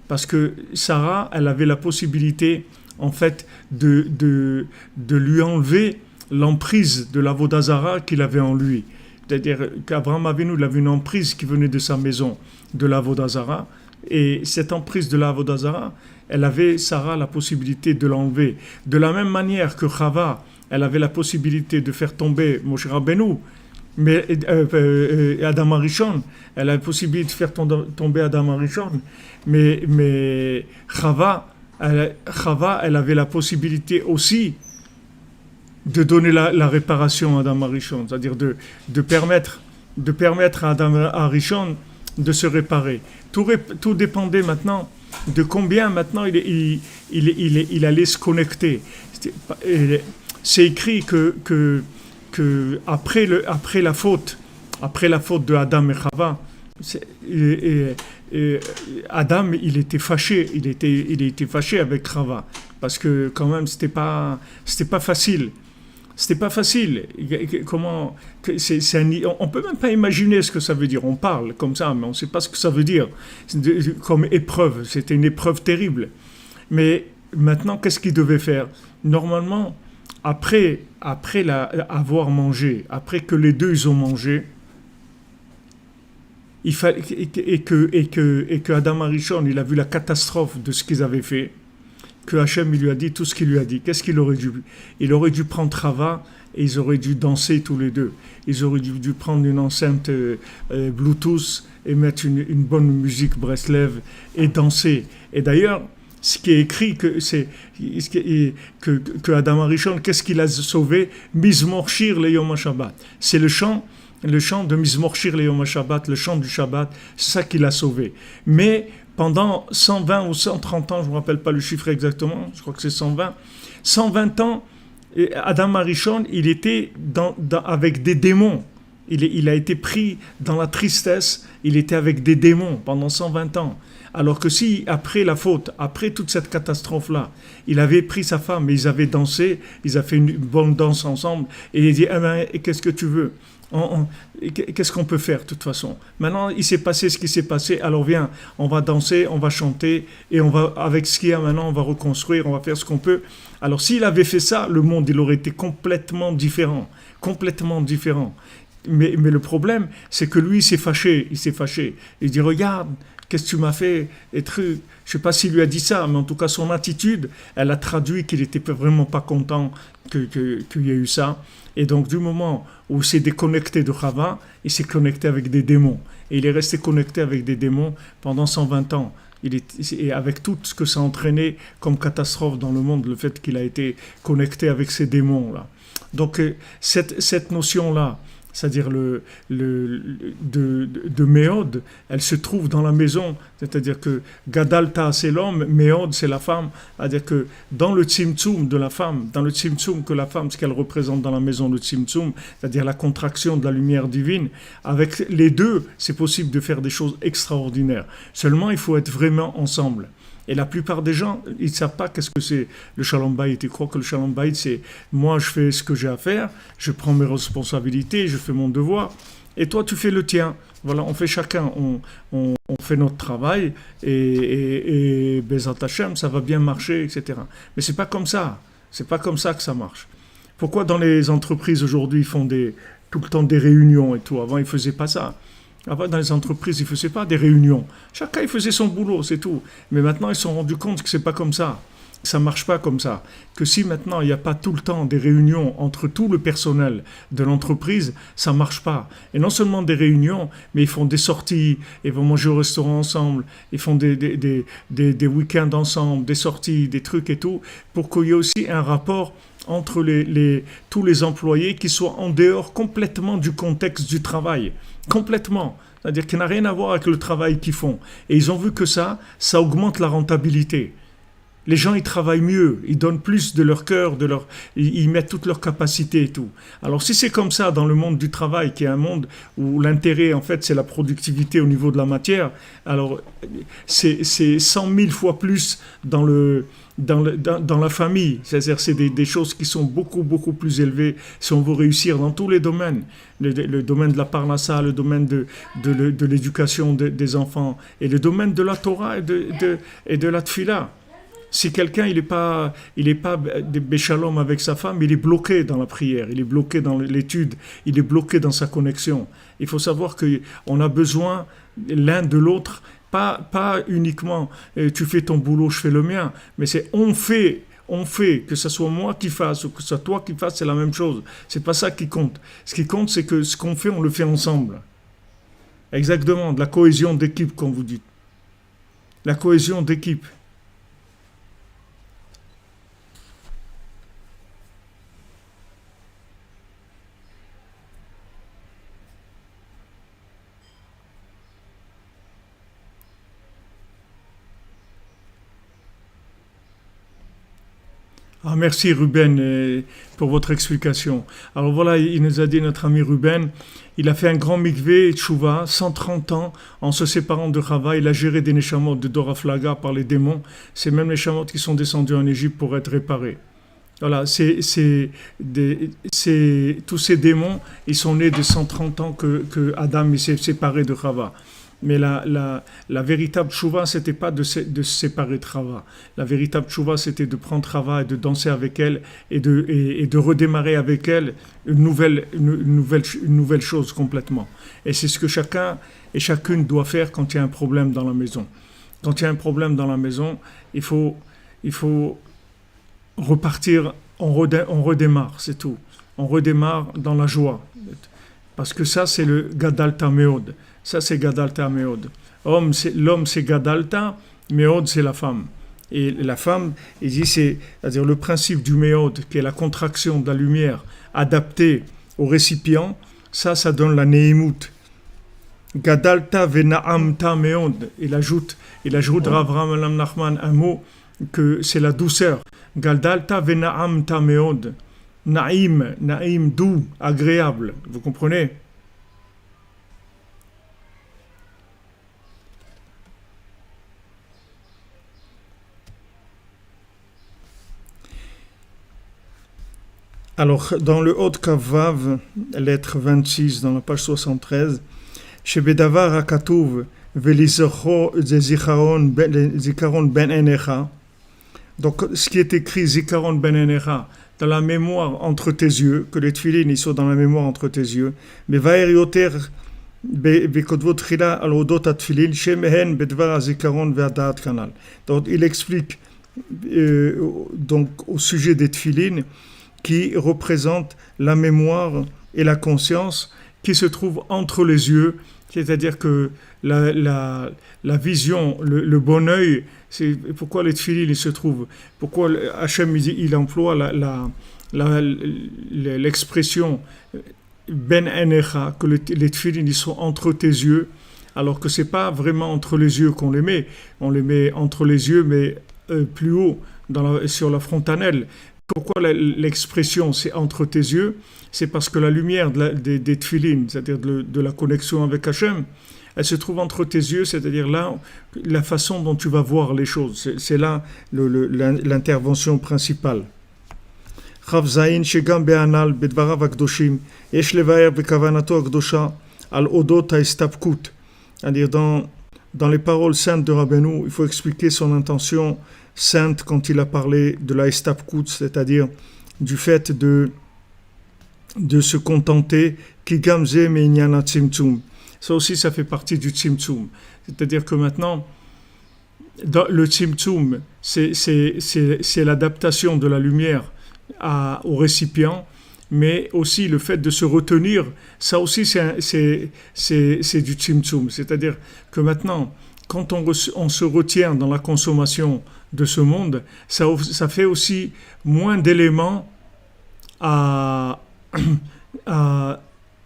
Parce que Sarah, elle avait la possibilité, en fait, de lui enlever l'emprise de l'Avodah Zara qu'il avait en lui. C'est-à-dire qu'Avraham Avinu, il avait une emprise qui venait de sa maison, de l'Avodah Zara, et cette emprise de l'Avodah Zara, elle avait, Sarah, la possibilité de l'enlever. De la même manière que Chava, elle avait la possibilité de faire tomber Moshe Rabbeinu, mais Adam Arishon, elle a la possibilité de faire tomber Adam Arishon, mais Chava, elle avait la possibilité aussi de donner la réparation à Adam Arishon, c'est-à-dire de permettre à Adam Arishon de se réparer. Tout dépendait maintenant de combien maintenant il allait se connecter. C'est écrit que après la faute de Adam et Chava, Adam il était fâché avec Chava, parce que quand même c'était pas facile. C'était pas facile. On peut même pas imaginer ce que ça veut dire. On parle comme ça, mais on ne sait pas ce que ça veut dire. Comme épreuve, c'était une épreuve terrible. Mais maintenant, qu'est-ce qu'il devait faire? Normalement, après avoir mangé, après que les deux ils ont mangé, il fallait et que Adam Arishon, il a vu la catastrophe de ce qu'ils avaient fait. Que Hachem il lui a dit tout ce qu'il lui a dit. Qu'est-ce qu'il aurait dû? Il aurait dû prendre Chava et ils auraient dû danser tous les deux. Ils auraient dû prendre une enceinte Bluetooth et mettre une bonne musique Breslev et danser. Et d'ailleurs, ce qui est écrit, que Adam Arishon, qu'est-ce qu'il a sauvé? Mizmor Shir le Yom HaShabbat. C'est le chant de Mizmor Shir le Yom HaShabbat, le chant du Shabbat, c'est ça qu'il a sauvé. Mais pendant 120 ou 130 ans, je ne me rappelle pas le chiffre exactement, je crois que c'est 120 ans, Adam Arishon, il était avec des démons. Il a été pris dans la tristesse, il était avec des démons pendant 120 ans. Alors que si, après la faute, après toute cette catastrophe-là, il avait pris sa femme et ils avaient dansé, ils avaient fait une bonne danse ensemble, et il dit, eh ben, qu'est-ce que tu veux? Qu'est-ce qu'on peut faire de toute façon? Maintenant, il s'est passé ce qui s'est passé, alors viens, on va danser, on va chanter, et on va, avec ce qu'il y a maintenant, on va reconstruire, on va faire ce qu'on peut. Alors s'il avait fait ça, le monde, il aurait été complètement différent, complètement différent. Mais le problème, c'est que lui, il s'est fâché. Il dit, regarde, qu'est-ce que tu m'as fait? Et truc. Je ne sais pas s'il lui a dit ça, mais en tout cas, son attitude, elle a traduit qu'il n'était vraiment pas content qu'il y ait eu ça. Et donc, du moment où il s'est déconnecté de Chava, il s'est connecté avec des démons. Et il est resté connecté avec des démons pendant 120 ans. Et avec tout ce que ça a entraîné comme catastrophe dans le monde, le fait qu'il a été connecté avec ces démons-là. Donc, cette notion-là, c'est-à-dire de Méod, elle se trouve dans la maison, c'est-à-dire que Gadalta c'est l'homme, Méod c'est la femme, c'est-à-dire que dans le Tzimtzum de la femme, dans le Tzimtzum que la femme, ce qu'elle représente dans la maison, le Tzimtzum, c'est-à-dire la contraction de la lumière divine, avec les deux, c'est possible de faire des choses extraordinaires. Seulement, il faut être vraiment ensemble. Et la plupart des gens, ils ne savent pas qu'est-ce que c'est le Shalom Bayit. Ils croient que le Shalom Bayit, c'est moi, je fais ce que j'ai à faire, je prends mes responsabilités, je fais mon devoir, et toi, tu fais le tien. Voilà, on fait chacun, on fait notre travail, et Bezat Hashem, ça va bien marcher, etc. Mais c'est pas comme ça. C'est pas comme ça que ça marche. Pourquoi dans les entreprises aujourd'hui, ils font tout le temps des réunions et tout? Avant, ils ne faisaient pas ça. Avant, dans les entreprises, ils ne faisaient pas des réunions. Chacun, il faisait son boulot, c'est tout. Mais maintenant, ils se sont rendus compte que ce n'est pas comme ça. Ça ne marche pas comme ça. Que si maintenant, il n'y a pas tout le temps des réunions entre tout le personnel de l'entreprise, ça ne marche pas. Et non seulement des réunions, mais ils font des sorties, ils vont manger au restaurant ensemble, ils font des week-ends ensemble, des sorties, des trucs et tout, pour qu'il y ait aussi un rapport entre tous les employés qui soient en dehors complètement du contexte du travail. Complètement. C'est-à-dire qu'il n'a rien à voir avec le travail qu'ils font. Et ils ont vu que ça augmente la rentabilité. Les gens, ils travaillent mieux, ils donnent plus de leur cœur, ils mettent toutes leurs capacités et tout. Alors si c'est comme ça dans le monde du travail, qui est un monde où l'intérêt, en fait, c'est la productivité au niveau de la matière, alors c'est 100 000 fois plus dans la famille. C'est-à-dire c'est des choses qui sont beaucoup, beaucoup plus élevées si on veut réussir dans tous les domaines. Le domaine de la parnassa, le domaine de l'éducation des enfants, et le domaine de la Torah et de la tfila. Si quelqu'un il est pas béchalom avec sa femme, il est bloqué dans la prière, il est bloqué dans l'étude, il est bloqué dans sa connexion. Il faut savoir qu'on a besoin l'un de l'autre, pas uniquement tu fais ton boulot, je fais le mien, mais c'est on fait, que ce soit moi qui fasse ou que ce soit toi qui fasse, c'est la même chose. C'est pas ça qui compte. Ce qui compte, c'est que ce qu'on fait, on le fait ensemble. Exactement, de la cohésion d'équipe, comme vous dites. La cohésion d'équipe. Ah, merci Ruben pour votre explication. Alors voilà, il nous a dit notre ami Ruben, il a fait un grand mikvé tchouva, 130 ans, en se séparant de Chava, il a géré des neshamot de Doraflaga par les démons, c'est même les neshamot qui sont descendus en Égypte pour être réparés. Voilà, tous ces démons, ils sont nés de 130 ans que Adam s'est séparé de Chava. Mais la véritable tchouva, c'était pas de se séparer de Chava. La véritable tchouva, c'était de prendre Chava et de danser avec elle et de redémarrer avec elle une nouvelle chose complètement. Et c'est ce que chacun et chacune doit faire quand il y a un problème dans la maison. Quand il y a un problème dans la maison, il faut repartir, on redémarre, c'est tout. On redémarre dans la joie. Parce que ça, c'est le Gadalta Meod. Ça, c'est Gadalta Meod. L'homme, c'est Gadalta, Meod, c'est la femme. Et la femme, il dit, c'est-à-dire le principe du Meod, qui est la contraction de la lumière adaptée au récipient, ça donne la Neimut. Gadalta Venaamta Meod. Il ajoute Rav Avraham Nachman un mot, que c'est la douceur. Gadalta Venaamta Meod. Naïm, doux, agréable. Vous comprenez? Alors, dans le Hod Kavav, lettre 26, dans la page 73, chez Bedavar Akatouv, Velizocho Zikaron Ben Enecha. Donc, ce qui est écrit Zikaron Ben Enecha, dans la mémoire entre tes yeux, que les tefilines ils sont dans la mémoire entre tes yeux, mais Vaer Yoter Bekodvot Trila al Odot Atfilin, Shemehen Bedvar Zikaron Ve'adat Kanal. Donc, il explique donc au sujet des tefilines qui représentent la mémoire et la conscience qui se trouvent entre les yeux, c'est-à-dire que la vision, le bon œil, c'est pourquoi les tefilines se trouvent, pourquoi Hachem il emploie l'expression ben enecha, que les tefilines ils sont entre tes yeux, alors que c'est pas vraiment entre les yeux qu'on on les met entre les yeux, mais plus haut, sur la frontanelle. Pourquoi l'expression c'est entre tes yeux? C'est parce que la lumière des tefilines, c'est-à-dire de la connexion avec Hachem, elle se trouve entre tes yeux, c'est-à-dire là, la façon dont tu vas voir les choses. C'est là l'intervention principale. Chav Zayin shegam be'anal bedvarav akdoshim yesh levaer bekavanato akdosha al odot ha'istapkut. C'est-à-dire dans les paroles saintes de Rabbeinu, il faut expliquer son intention sainte quand il a parlé de la istapkut, c'est-à-dire du fait de se contenter ki gamze meinyana tzimtzum. Ça aussi, ça fait partie du tzimtzum. C'est-à-dire que maintenant, le tzimtzum, c'est l'adaptation de la lumière au récipient, mais aussi le fait de se retenir, ça aussi c'est du tzimtzum. C'est-à-dire que maintenant, quand on se retient dans la consommation de ce monde, ça fait aussi moins d'éléments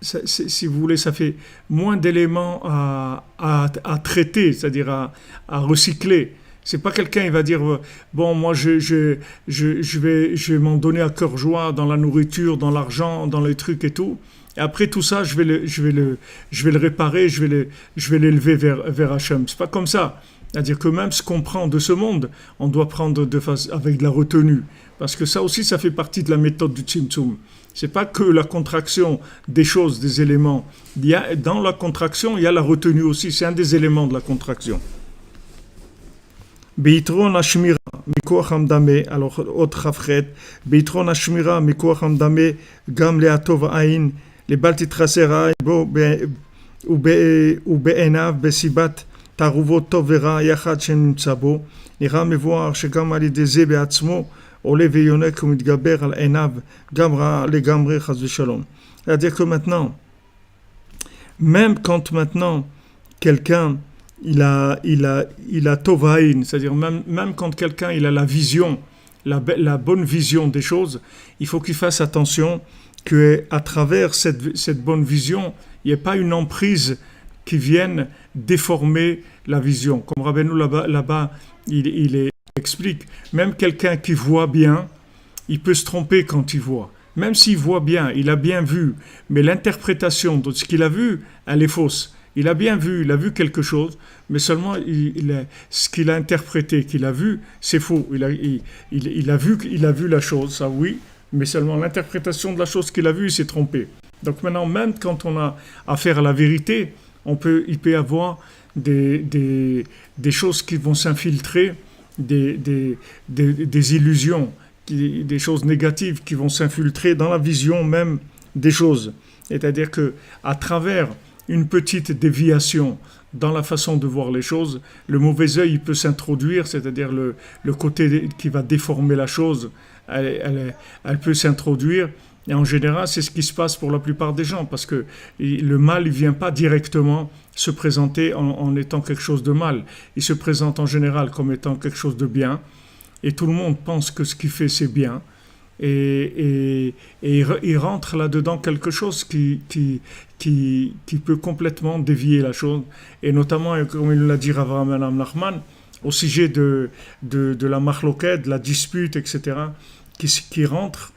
si vous voulez, ça fait moins d'éléments à traiter, c'est-à-dire à recycler. C'est pas quelqu'un, il va dire, bon, moi, je vais m'en donner à cœur joie dans la nourriture, dans l'argent, dans les trucs et tout. Et après tout ça, je vais le réparer, je vais l'élever vers Hachem. C'est pas comme ça. C'est-à-dire que même ce qu'on prend de ce monde, on doit prendre avec de la retenue. Parce que ça aussi, ça fait partie de la méthode du Tzimtzum. C'est pas que la contraction des choses, des éléments. Dans la contraction, il y a la retenue aussi. C'est un des éléments de la contraction. Beitron Hashmira, Mikoach Hamdame, alors autre Rafret, Beitron Hashmira, Mikoach Hamdame, Gam Leatov Ain, les Baltitrasera, ou Be'enav, Besibat, Taruvot Tovera, Yachat Shen Tsabo, Ira Mevoar, Shegam Alideze Beatzmo, Ole Veyonek, Umidgaber al Enav, Gamra, les Gamre, Chaz Shalom. C'est-à-dire que maintenant, même quand maintenant, quelqu'un il a tovaïn, c'est-à-dire même quand quelqu'un il a la vision, la bonne vision des choses, il faut qu'il fasse attention qu'à travers cette bonne vision, il n'y ait pas une emprise qui vienne déformer la vision. Comme Rabbeinu là-bas il explique, même quelqu'un qui voit bien, il peut se tromper quand il voit. Même s'il voit bien, il a bien vu, mais l'interprétation de ce qu'il a vu, elle est fausse. Il a bien vu, il a vu quelque chose, mais seulement ce qu'il a interprété, qu'il a vu, c'est faux. Il a vu la chose, ça oui, mais seulement l'interprétation de la chose qu'il a vue, il s'est trompé. Donc maintenant, même quand on a affaire à la vérité, il peut y avoir des choses qui vont s'infiltrer, des illusions, des choses négatives qui vont s'infiltrer dans la vision même des choses. C'est-à-dire que à travers une petite déviation dans la façon de voir les choses, le mauvais œil peut s'introduire, c'est-à-dire le côté qui va déformer la chose, elle peut s'introduire. Et en général, c'est ce qui se passe pour la plupart des gens, parce que le mal ne vient pas directement se présenter en étant quelque chose de mal. Il se présente en général comme étant quelque chose de bien, et tout le monde pense que ce qu'il fait, c'est bien. Et il rentre là-dedans quelque chose qui peut complètement dévier la chose. Et notamment, comme il l'a dit Rav Nachman, au sujet de la marloquette, de la dispute, etc., qui rentre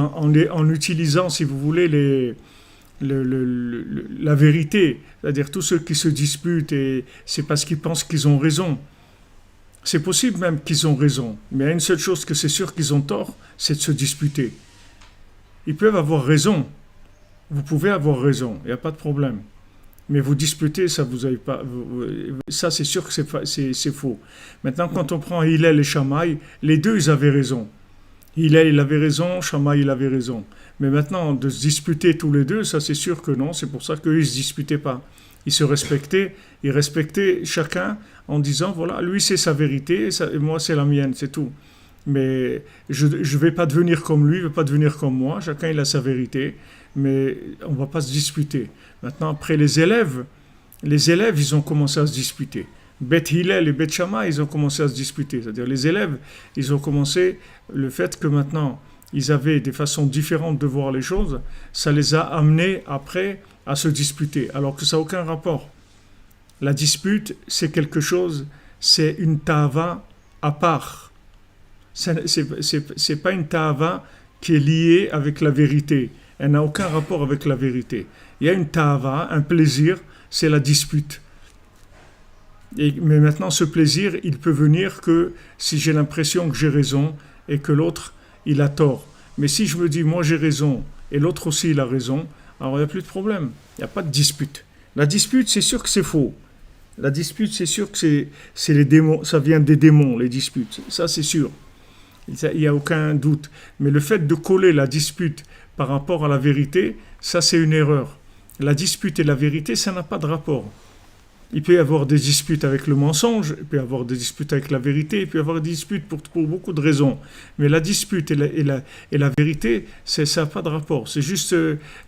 en utilisant, si vous voulez, la vérité. C'est-à-dire tous ceux qui se disputent, et c'est parce qu'ils pensent qu'ils ont raison. C'est possible même qu'ils ont raison, mais il y a une seule chose que c'est sûr qu'ils ont tort, c'est de se disputer. Ils peuvent avoir raison, vous pouvez avoir raison, il n'y a pas de problème. Mais vous disputez, ça vous avez pas, ça c'est sûr que c'est faux. Maintenant, quand on prend Hillel et Shammai, les deux ils avaient raison. Hillel il avait raison, Shammai il avait raison. Mais maintenant, de se disputer tous les deux, ça c'est sûr que non, c'est pour ça qu'eux ils se disputaient pas. Ils se respectaient, ils respectaient chacun en disant voilà, lui c'est sa vérité et moi c'est la mienne, c'est tout. Mais je ne vais pas devenir comme lui, je ne vais pas devenir comme moi, chacun il a sa vérité, mais on ne va pas se disputer. Maintenant, après les élèves, ils ont commencé à se disputer. Beth Hillel et Beth Shammai, ils ont commencé à se disputer. C'est-à-dire les élèves, ils ont commencé, le fait que maintenant, ils avaient des façons différentes de voir les choses, ça les a amenés après à se disputer, alors que ça n'a aucun rapport. La dispute, c'est quelque chose, c'est une ta'ava à part. C'est pas une ta'ava qui est liée avec la vérité. Elle n'a aucun rapport avec la vérité. Il y a une ta'ava, un plaisir, c'est la dispute. Mais maintenant, ce plaisir, il peut venir que si j'ai l'impression que j'ai raison et que l'autre, il a tort. Mais si je me dis, moi j'ai raison et l'autre aussi il a raison, alors il n'y a plus de problème. Il n'y a pas de dispute. La dispute, c'est sûr que c'est faux. La dispute, c'est sûr que c'est les démons, ça vient des démons, les disputes. Ça, c'est sûr. Il n'y a aucun doute. Mais le fait de coller la dispute par rapport à la vérité, ça, c'est une erreur. La dispute et la vérité, ça n'a pas de rapport. Il peut y avoir des disputes avec le mensonge, il peut y avoir des disputes avec la vérité, il peut y avoir des disputes pour beaucoup de raisons. Mais la dispute et la vérité, ça n'a pas de rapport. C'est juste,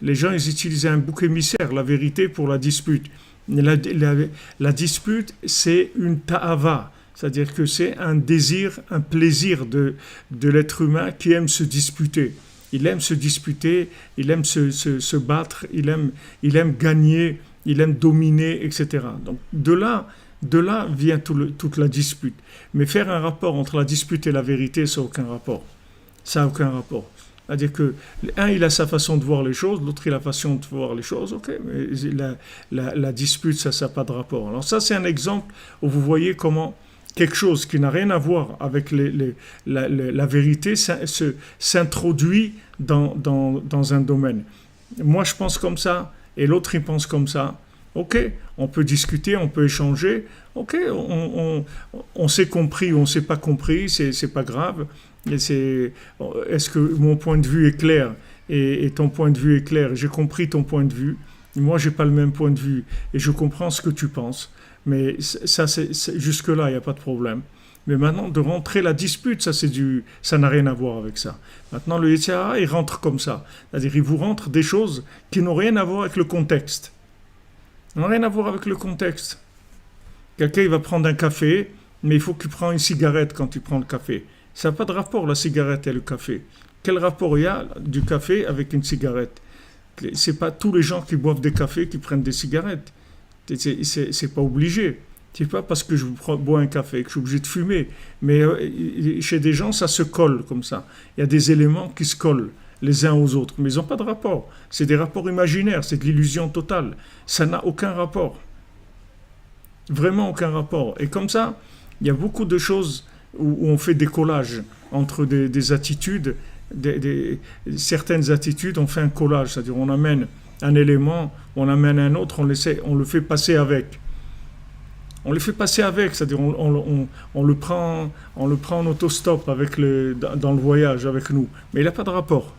les gens, ils utilisaient un bouc émissaire, la vérité pour la dispute. La dispute, c'est une ta'ava, c'est-à-dire que c'est un désir, un plaisir de l'être humain qui aime se disputer. Il aime se disputer, il aime se battre, il aime gagner, il aime dominer, etc. Donc de là vient toute la dispute. Mais faire un rapport entre la dispute et la vérité, ça n'a aucun rapport. Ça n'a aucun rapport. C'est-à-dire que l'un, il a sa façon de voir les choses, l'autre, il a sa façon de voir les choses, ok, mais la dispute, ça n'a pas de rapport. Alors ça, c'est un exemple où vous voyez comment quelque chose qui n'a rien à voir avec la vérité s'introduit dans un domaine. Moi, je pense comme ça, et l'autre, il pense comme ça. Ok, on peut discuter, on peut échanger. Ok, on s'est compris ou on ne s'est pas compris, c'est pas grave. Est-ce que mon point de vue est clair et ton point de vue est clair? J'ai compris ton point de vue. Moi, j'ai pas le même point de vue et je comprends ce que tu penses. Mais ça, jusque-là, il n'y a pas de problème. Mais maintenant, de rentrer la dispute, ça n'a rien à voir avec ça. Maintenant, le Yetzer Hara, il rentre comme ça. C'est-à-dire, il vous rentre des choses qui n'ont rien à voir avec le contexte. Ils n'ont rien à voir avec le contexte. Quelqu'un, il va prendre un café, mais il faut qu'il prenne une cigarette quand il prend le café. Ça n'a pas de rapport, la cigarette et le café. Quel rapport il y a du café avec une cigarette? C'est pas tous les gens qui boivent des cafés qui prennent des cigarettes. C'est pas obligé. C'est pas parce que je bois un café que je suis obligé de fumer. Mais chez des gens, ça se colle comme ça. Il y a des éléments qui se collent les uns aux autres. Mais ils n'ont pas de rapport. C'est des rapports imaginaires. C'est de l'illusion totale. Ça n'a aucun rapport. Vraiment aucun rapport. Et comme ça, il y a beaucoup de choses où on fait des collages entre des attitudes, certaines attitudes, on fait un collage. C'est-à-dire on amène un élément, on amène un autre, on le fait passer avec. On le fait passer avec, c'est-à-dire on le prend en autostop dans le voyage avec nous. Mais il n'a pas de rapport.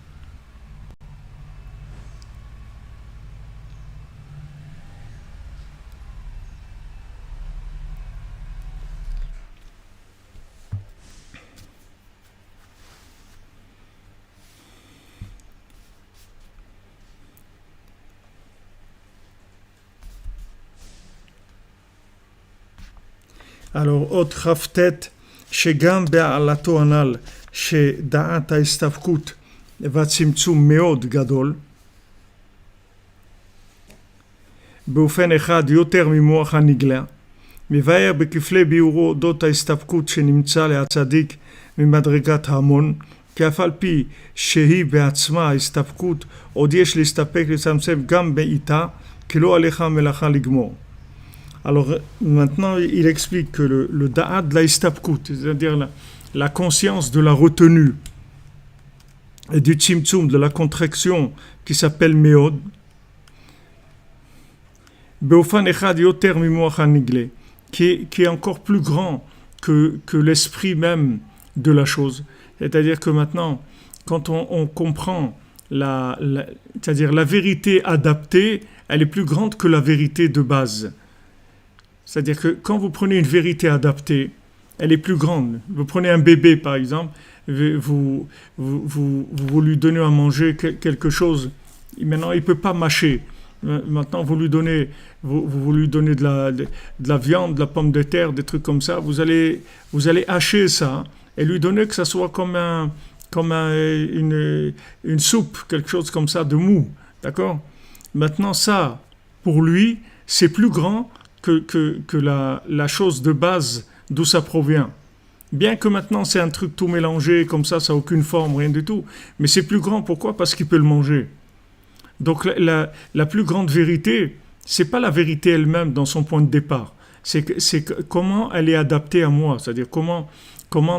Alors, autre רפטט, שגם בעלתו הנ"ל, שדעת ההסתפקות והצמצום מאוד גדול, באופן אחד יותר ממוח הנגלה, מבאר בכפלי ביאורו אודות ההסתפקות שנמצא להצדיק ממדרגת ההמון, כי אף על פי שהיא בעצמה ההסתפקות, עוד יש להסתפק לצמצם גם בעיתה, כי לא עליך מלאכה לגמור. Alors maintenant, il explique que le da'at de la istabkut, c'est-à-dire la conscience de la retenue et du tzimtzum, de la contraction qui s'appelle meod, beofan echad yoter mimoach hanigle, qui est encore plus grand que l'esprit même de la chose. C'est-à-dire que maintenant, quand on comprend c'est-à-dire la vérité adaptée, elle est plus grande que la vérité de base. C'est-à-dire que quand vous prenez une vérité adaptée, elle est plus grande. Vous prenez un bébé, par exemple, vous lui donnez à manger quelque chose, maintenant il ne peut pas mâcher. Maintenant, vous lui donnez de la viande, de la pomme de terre, des trucs comme ça, vous allez hacher ça et lui donner que ça soit comme une soupe, quelque chose comme ça de mou, d'accord? Maintenant ça, pour lui, c'est plus grand que la chose de base d'où ça provient. Bien que maintenant c'est un truc tout mélangé, comme ça n'a aucune forme, rien du tout, mais c'est plus grand, pourquoi? Parce qu'il peut le manger. Donc la plus grande vérité, c'est pas la vérité elle-même dans son point de départ, c'est comment elle est adaptée à moi, c'est-à-dire comment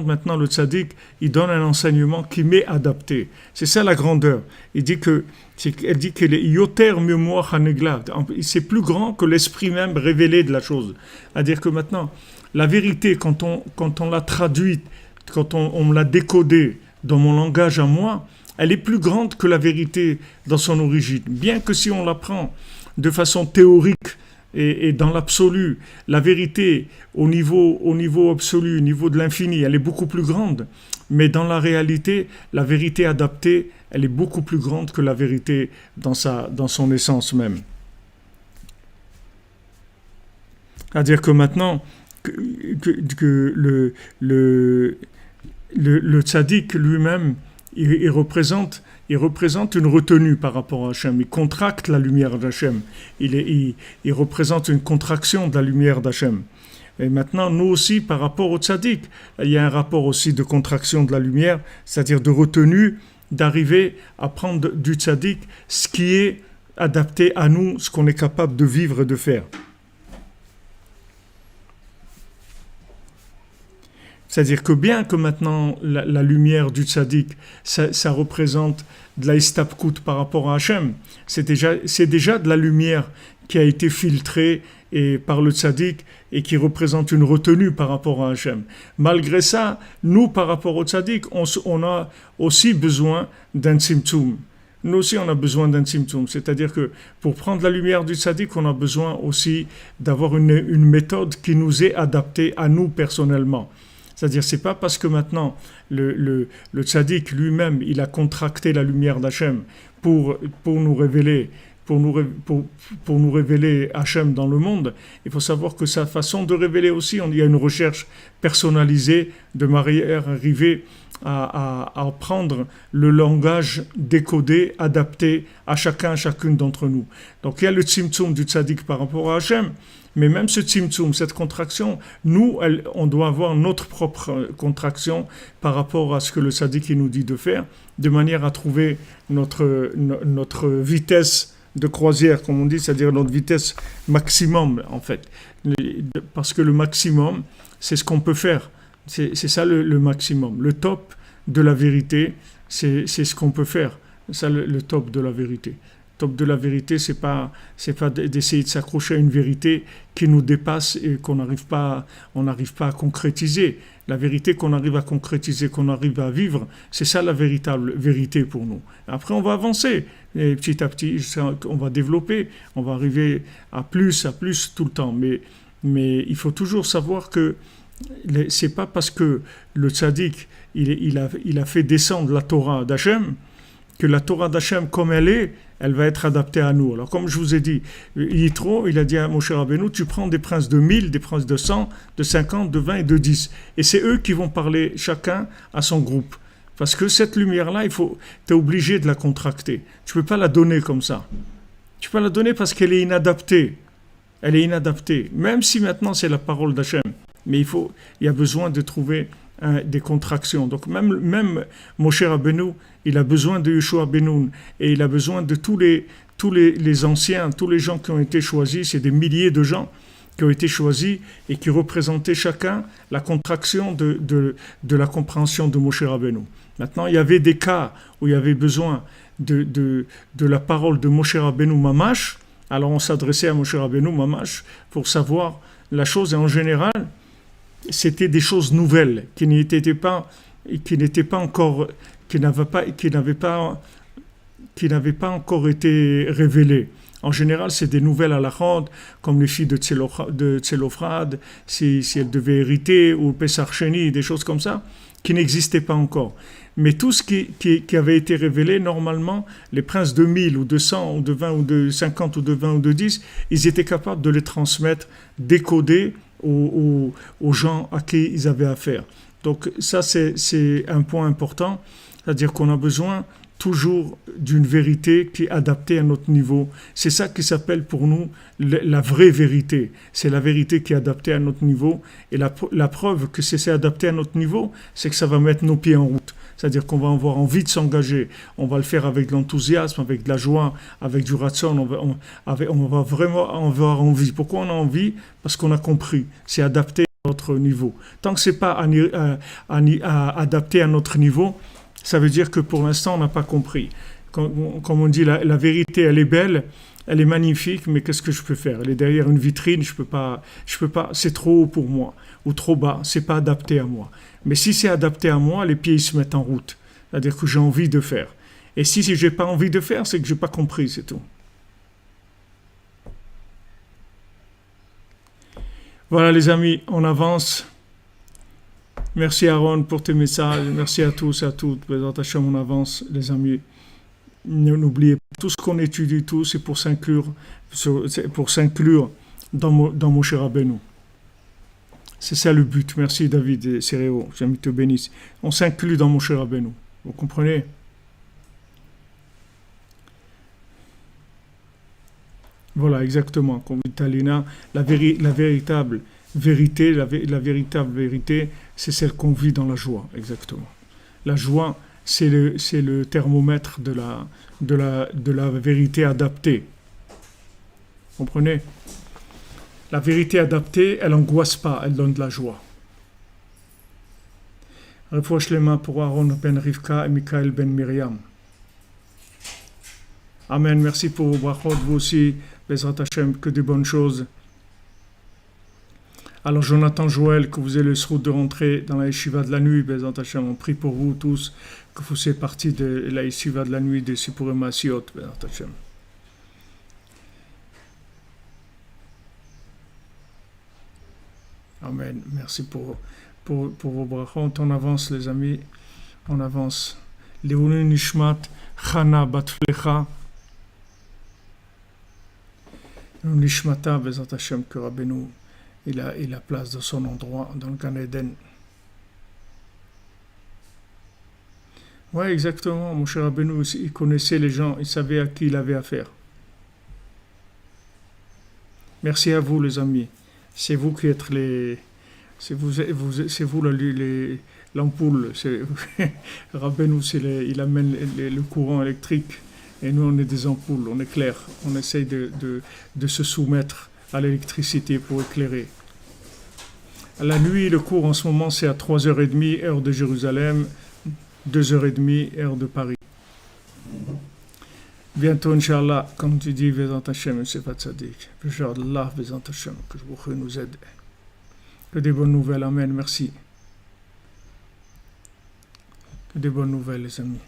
maintenant le tzaddik, il donne un enseignement qui m'est adapté. C'est ça la grandeur. Elle dit que les yoter mémoire hanegla, c'est plus grand que l'esprit même révélé de la chose. C'est-à-dire que maintenant, la vérité, quand on l'a traduite, quand on l'a décodée dans mon langage à moi, elle est plus grande que la vérité dans son origine. Bien que si on la prend de façon théorique, et dans l'absolu, la vérité au niveau absolu, au niveau de l'infini, elle est beaucoup plus grande. Mais dans la réalité, la vérité adaptée, elle est beaucoup plus grande que la vérité dans son essence même. C'est-à-dire que maintenant, que le tzaddik lui-même, il représente une retenue par rapport à Hachem. Il contracte la lumière d'Hachem. Il représente une contraction de la lumière d'Hachem. Et maintenant, nous aussi, par rapport au tzaddik, il y a un rapport aussi de contraction de la lumière, c'est-à-dire de retenue, d'arriver à prendre du tzaddik ce qui est adapté à nous, ce qu'on est capable de vivre et de faire. C'est-à-dire que bien que maintenant la lumière du tzaddik, ça représente de la istabkut par rapport à Hachem, c'est déjà de la lumière qui a été filtrée par le tzaddik et qui représente une retenue par rapport à Hachem. Malgré ça, nous, par rapport au tzaddik, on a aussi besoin d'un tzimtzum. Nous aussi, on a besoin d'un tzimtzum. C'est-à-dire que pour prendre la lumière du tzaddik, on a besoin aussi d'avoir une méthode qui nous est adaptée à nous personnellement. C'est-à-dire, c'est pas parce que maintenant le tzaddik lui-même, il a contracté la lumière d'Hachem pour nous révéler, pour nous révéler Hachem dans le monde. Il faut savoir que sa façon de révéler aussi, il y a une recherche personnalisée de manière à arriver à prendre le langage décodé, adapté à chacune d'entre nous. Donc il y a le tzimtzum du tzaddik par rapport à Hachem. Mais même ce tzimtzum, cette contraction, nous, on doit avoir notre propre contraction par rapport à ce que le tzaddik nous dit de faire, de manière à trouver notre vitesse de croisière, comme on dit, c'est-à-dire notre vitesse maximum, en fait. Parce que le maximum, c'est ce qu'on peut faire. C'est ça le maximum. Le top de la vérité, c'est ce qu'on peut faire. C'est ça le top de la vérité. Top de la vérité, c'est pas d'essayer de s'accrocher à une vérité qui nous dépasse et on n'arrive pas à concrétiser. La vérité qu'on arrive à concrétiser, qu'on arrive à vivre, c'est ça la véritable vérité pour nous. Après, on va avancer. Et petit à petit, on va développer. On va arriver à plus tout le temps. Mais il faut toujours savoir que c'est pas parce que le tzaddik, il a fait descendre la Torah d'Hachem, que la Torah d'Hachem, comme elle va être adaptée à nous. Alors, comme je vous ai dit, Yitro, il a dit à Moshe Rabbeinu, tu prends des princes de 1000, des princes de 100, de 50, de 20 et de 10. Et c'est eux qui vont parler chacun à son groupe. Parce que cette lumière-là, tu es obligé de la contracter. Tu ne peux pas la donner comme ça. Tu peux pas la donner parce qu'elle est inadaptée. Elle est inadaptée. Même si maintenant c'est la parole d'Hachem. Mais il y a besoin de trouver des contractions. Donc même Moshe Rabbeinu, il a besoin de Yeshua Benoun et il a besoin de tous les anciens, tous les gens qui ont été choisis, c'est des milliers de gens qui ont été choisis et qui représentaient chacun la contraction de la compréhension de Moshe Rabbeinu. Maintenant, il y avait des cas où il y avait besoin de la parole de Moshe Rabbeinu Mamash. Alors on s'adressait à Moshe Rabbeinu Mamash pour savoir la chose. Et en général, c'était des choses nouvelles qui n'étaient pas encore, qui n'avaient pas encore été révélées. En général, c'est des nouvelles à la ronde, comme les filles de Tselophrad, si elles devaient hériter, ou Pessar Sheni, des choses comme ça, qui n'existaient pas encore. Mais tout ce qui avait été révélé, normalement, les princes de 1000 ou de 100 ou de 20 ou de 50 ou de 20 ou de 10, ils étaient capables de les transmettre, décoder aux gens à qui ils avaient affaire. Donc ça, c'est un point important, c'est-à-dire qu'on a besoin toujours d'une vérité qui est adaptée à notre niveau. C'est ça qui s'appelle pour nous la vraie vérité. C'est la vérité qui est adaptée à notre niveau. Et la preuve que c'est adapté à notre niveau, c'est que ça va mettre nos pieds en route. C'est-à-dire qu'on va avoir envie de s'engager. On va le faire avec de l'enthousiasme, avec de la joie, avec du ratson. On va vraiment avoir envie. Pourquoi on a envie? Parce qu'on a compris. C'est adapté à notre niveau. Tant que ce n'est pas adapté à notre niveau, ça veut dire que pour l'instant, on n'a pas compris. Comme on dit, la vérité, elle est belle, elle est magnifique, mais qu'est-ce que je peux faire? Elle est derrière une vitrine, je peux pas, c'est trop haut pour moi, ou trop bas, c'est pas adapté à moi. Mais si c'est adapté à moi, les pieds ils se mettent en route. C'est-à-dire que j'ai envie de faire. Et si j'ai pas envie de faire, c'est que j'ai pas compris, c'est tout. Voilà les amis, on avance. Merci Aaron pour tes messages. Merci à tous et à toutes. On avance, les amis. N'oubliez pas, tout ce qu'on étudie, tout, c'est pour s'inclure dans Moshe Rabbeinu. C'est ça le but. Merci David et Céréo. J'aime te bénisse. On s'inclut dans Moshe Rabbeinu. Vous comprenez? Voilà, exactement. Comme dit Talina, la véritable vérité, la véritable vérité, c'est celle qu'on vit dans la joie, exactement. La joie, c'est le thermomètre de la vérité adaptée. Vous comprenez? La vérité adaptée, elle n'angoisse pas, elle donne de la joie. Refouach les mains pour Aaron ben Rivka et Michael ben Myriam. Amen, merci pour vos brachot, vous aussi, Bezrat Hashem, que des bonnes choses. Alors Jonathan Joël, que vous ayez le srout de rentrer dans la yeshiva de la nuit, Bezrat Hashem, on prie pour vous tous, que vous soyez partie de la yeshiva de la nuit de Sipurim Asiot, Bezrat Hashem. Amen, merci pour vos brachot. On avance les amis, on avance. Leouni Nishmat, Chana Batflecha, Nishmata, Bezrat Hashem, que Rabbeinu il a place de son endroit dans le Gan Eden. Oui, exactement. Mon cher Rabbeinu, il connaissait les gens, il savait à qui il avait affaire. Merci à vous, les amis. C'est vous qui êtes c'est vous l'ampoule. Rabbeinu, il amène le courant électrique. Et nous, on est des ampoules, on éclaire. On essaye de se soumettre à l'électricité pour éclairer. La nuit, le cours en ce moment, c'est à 3h30, heure de Jérusalem, 2h30, heure de Paris. Bientôt, Inch'Allah, comme tu dis, Vezant Hashem, c'est pas tzaddik. Inch'Allah, Vezant Hashem, que je nous aide. Que des bonnes nouvelles, Amen, merci. Que des bonnes nouvelles, les amis.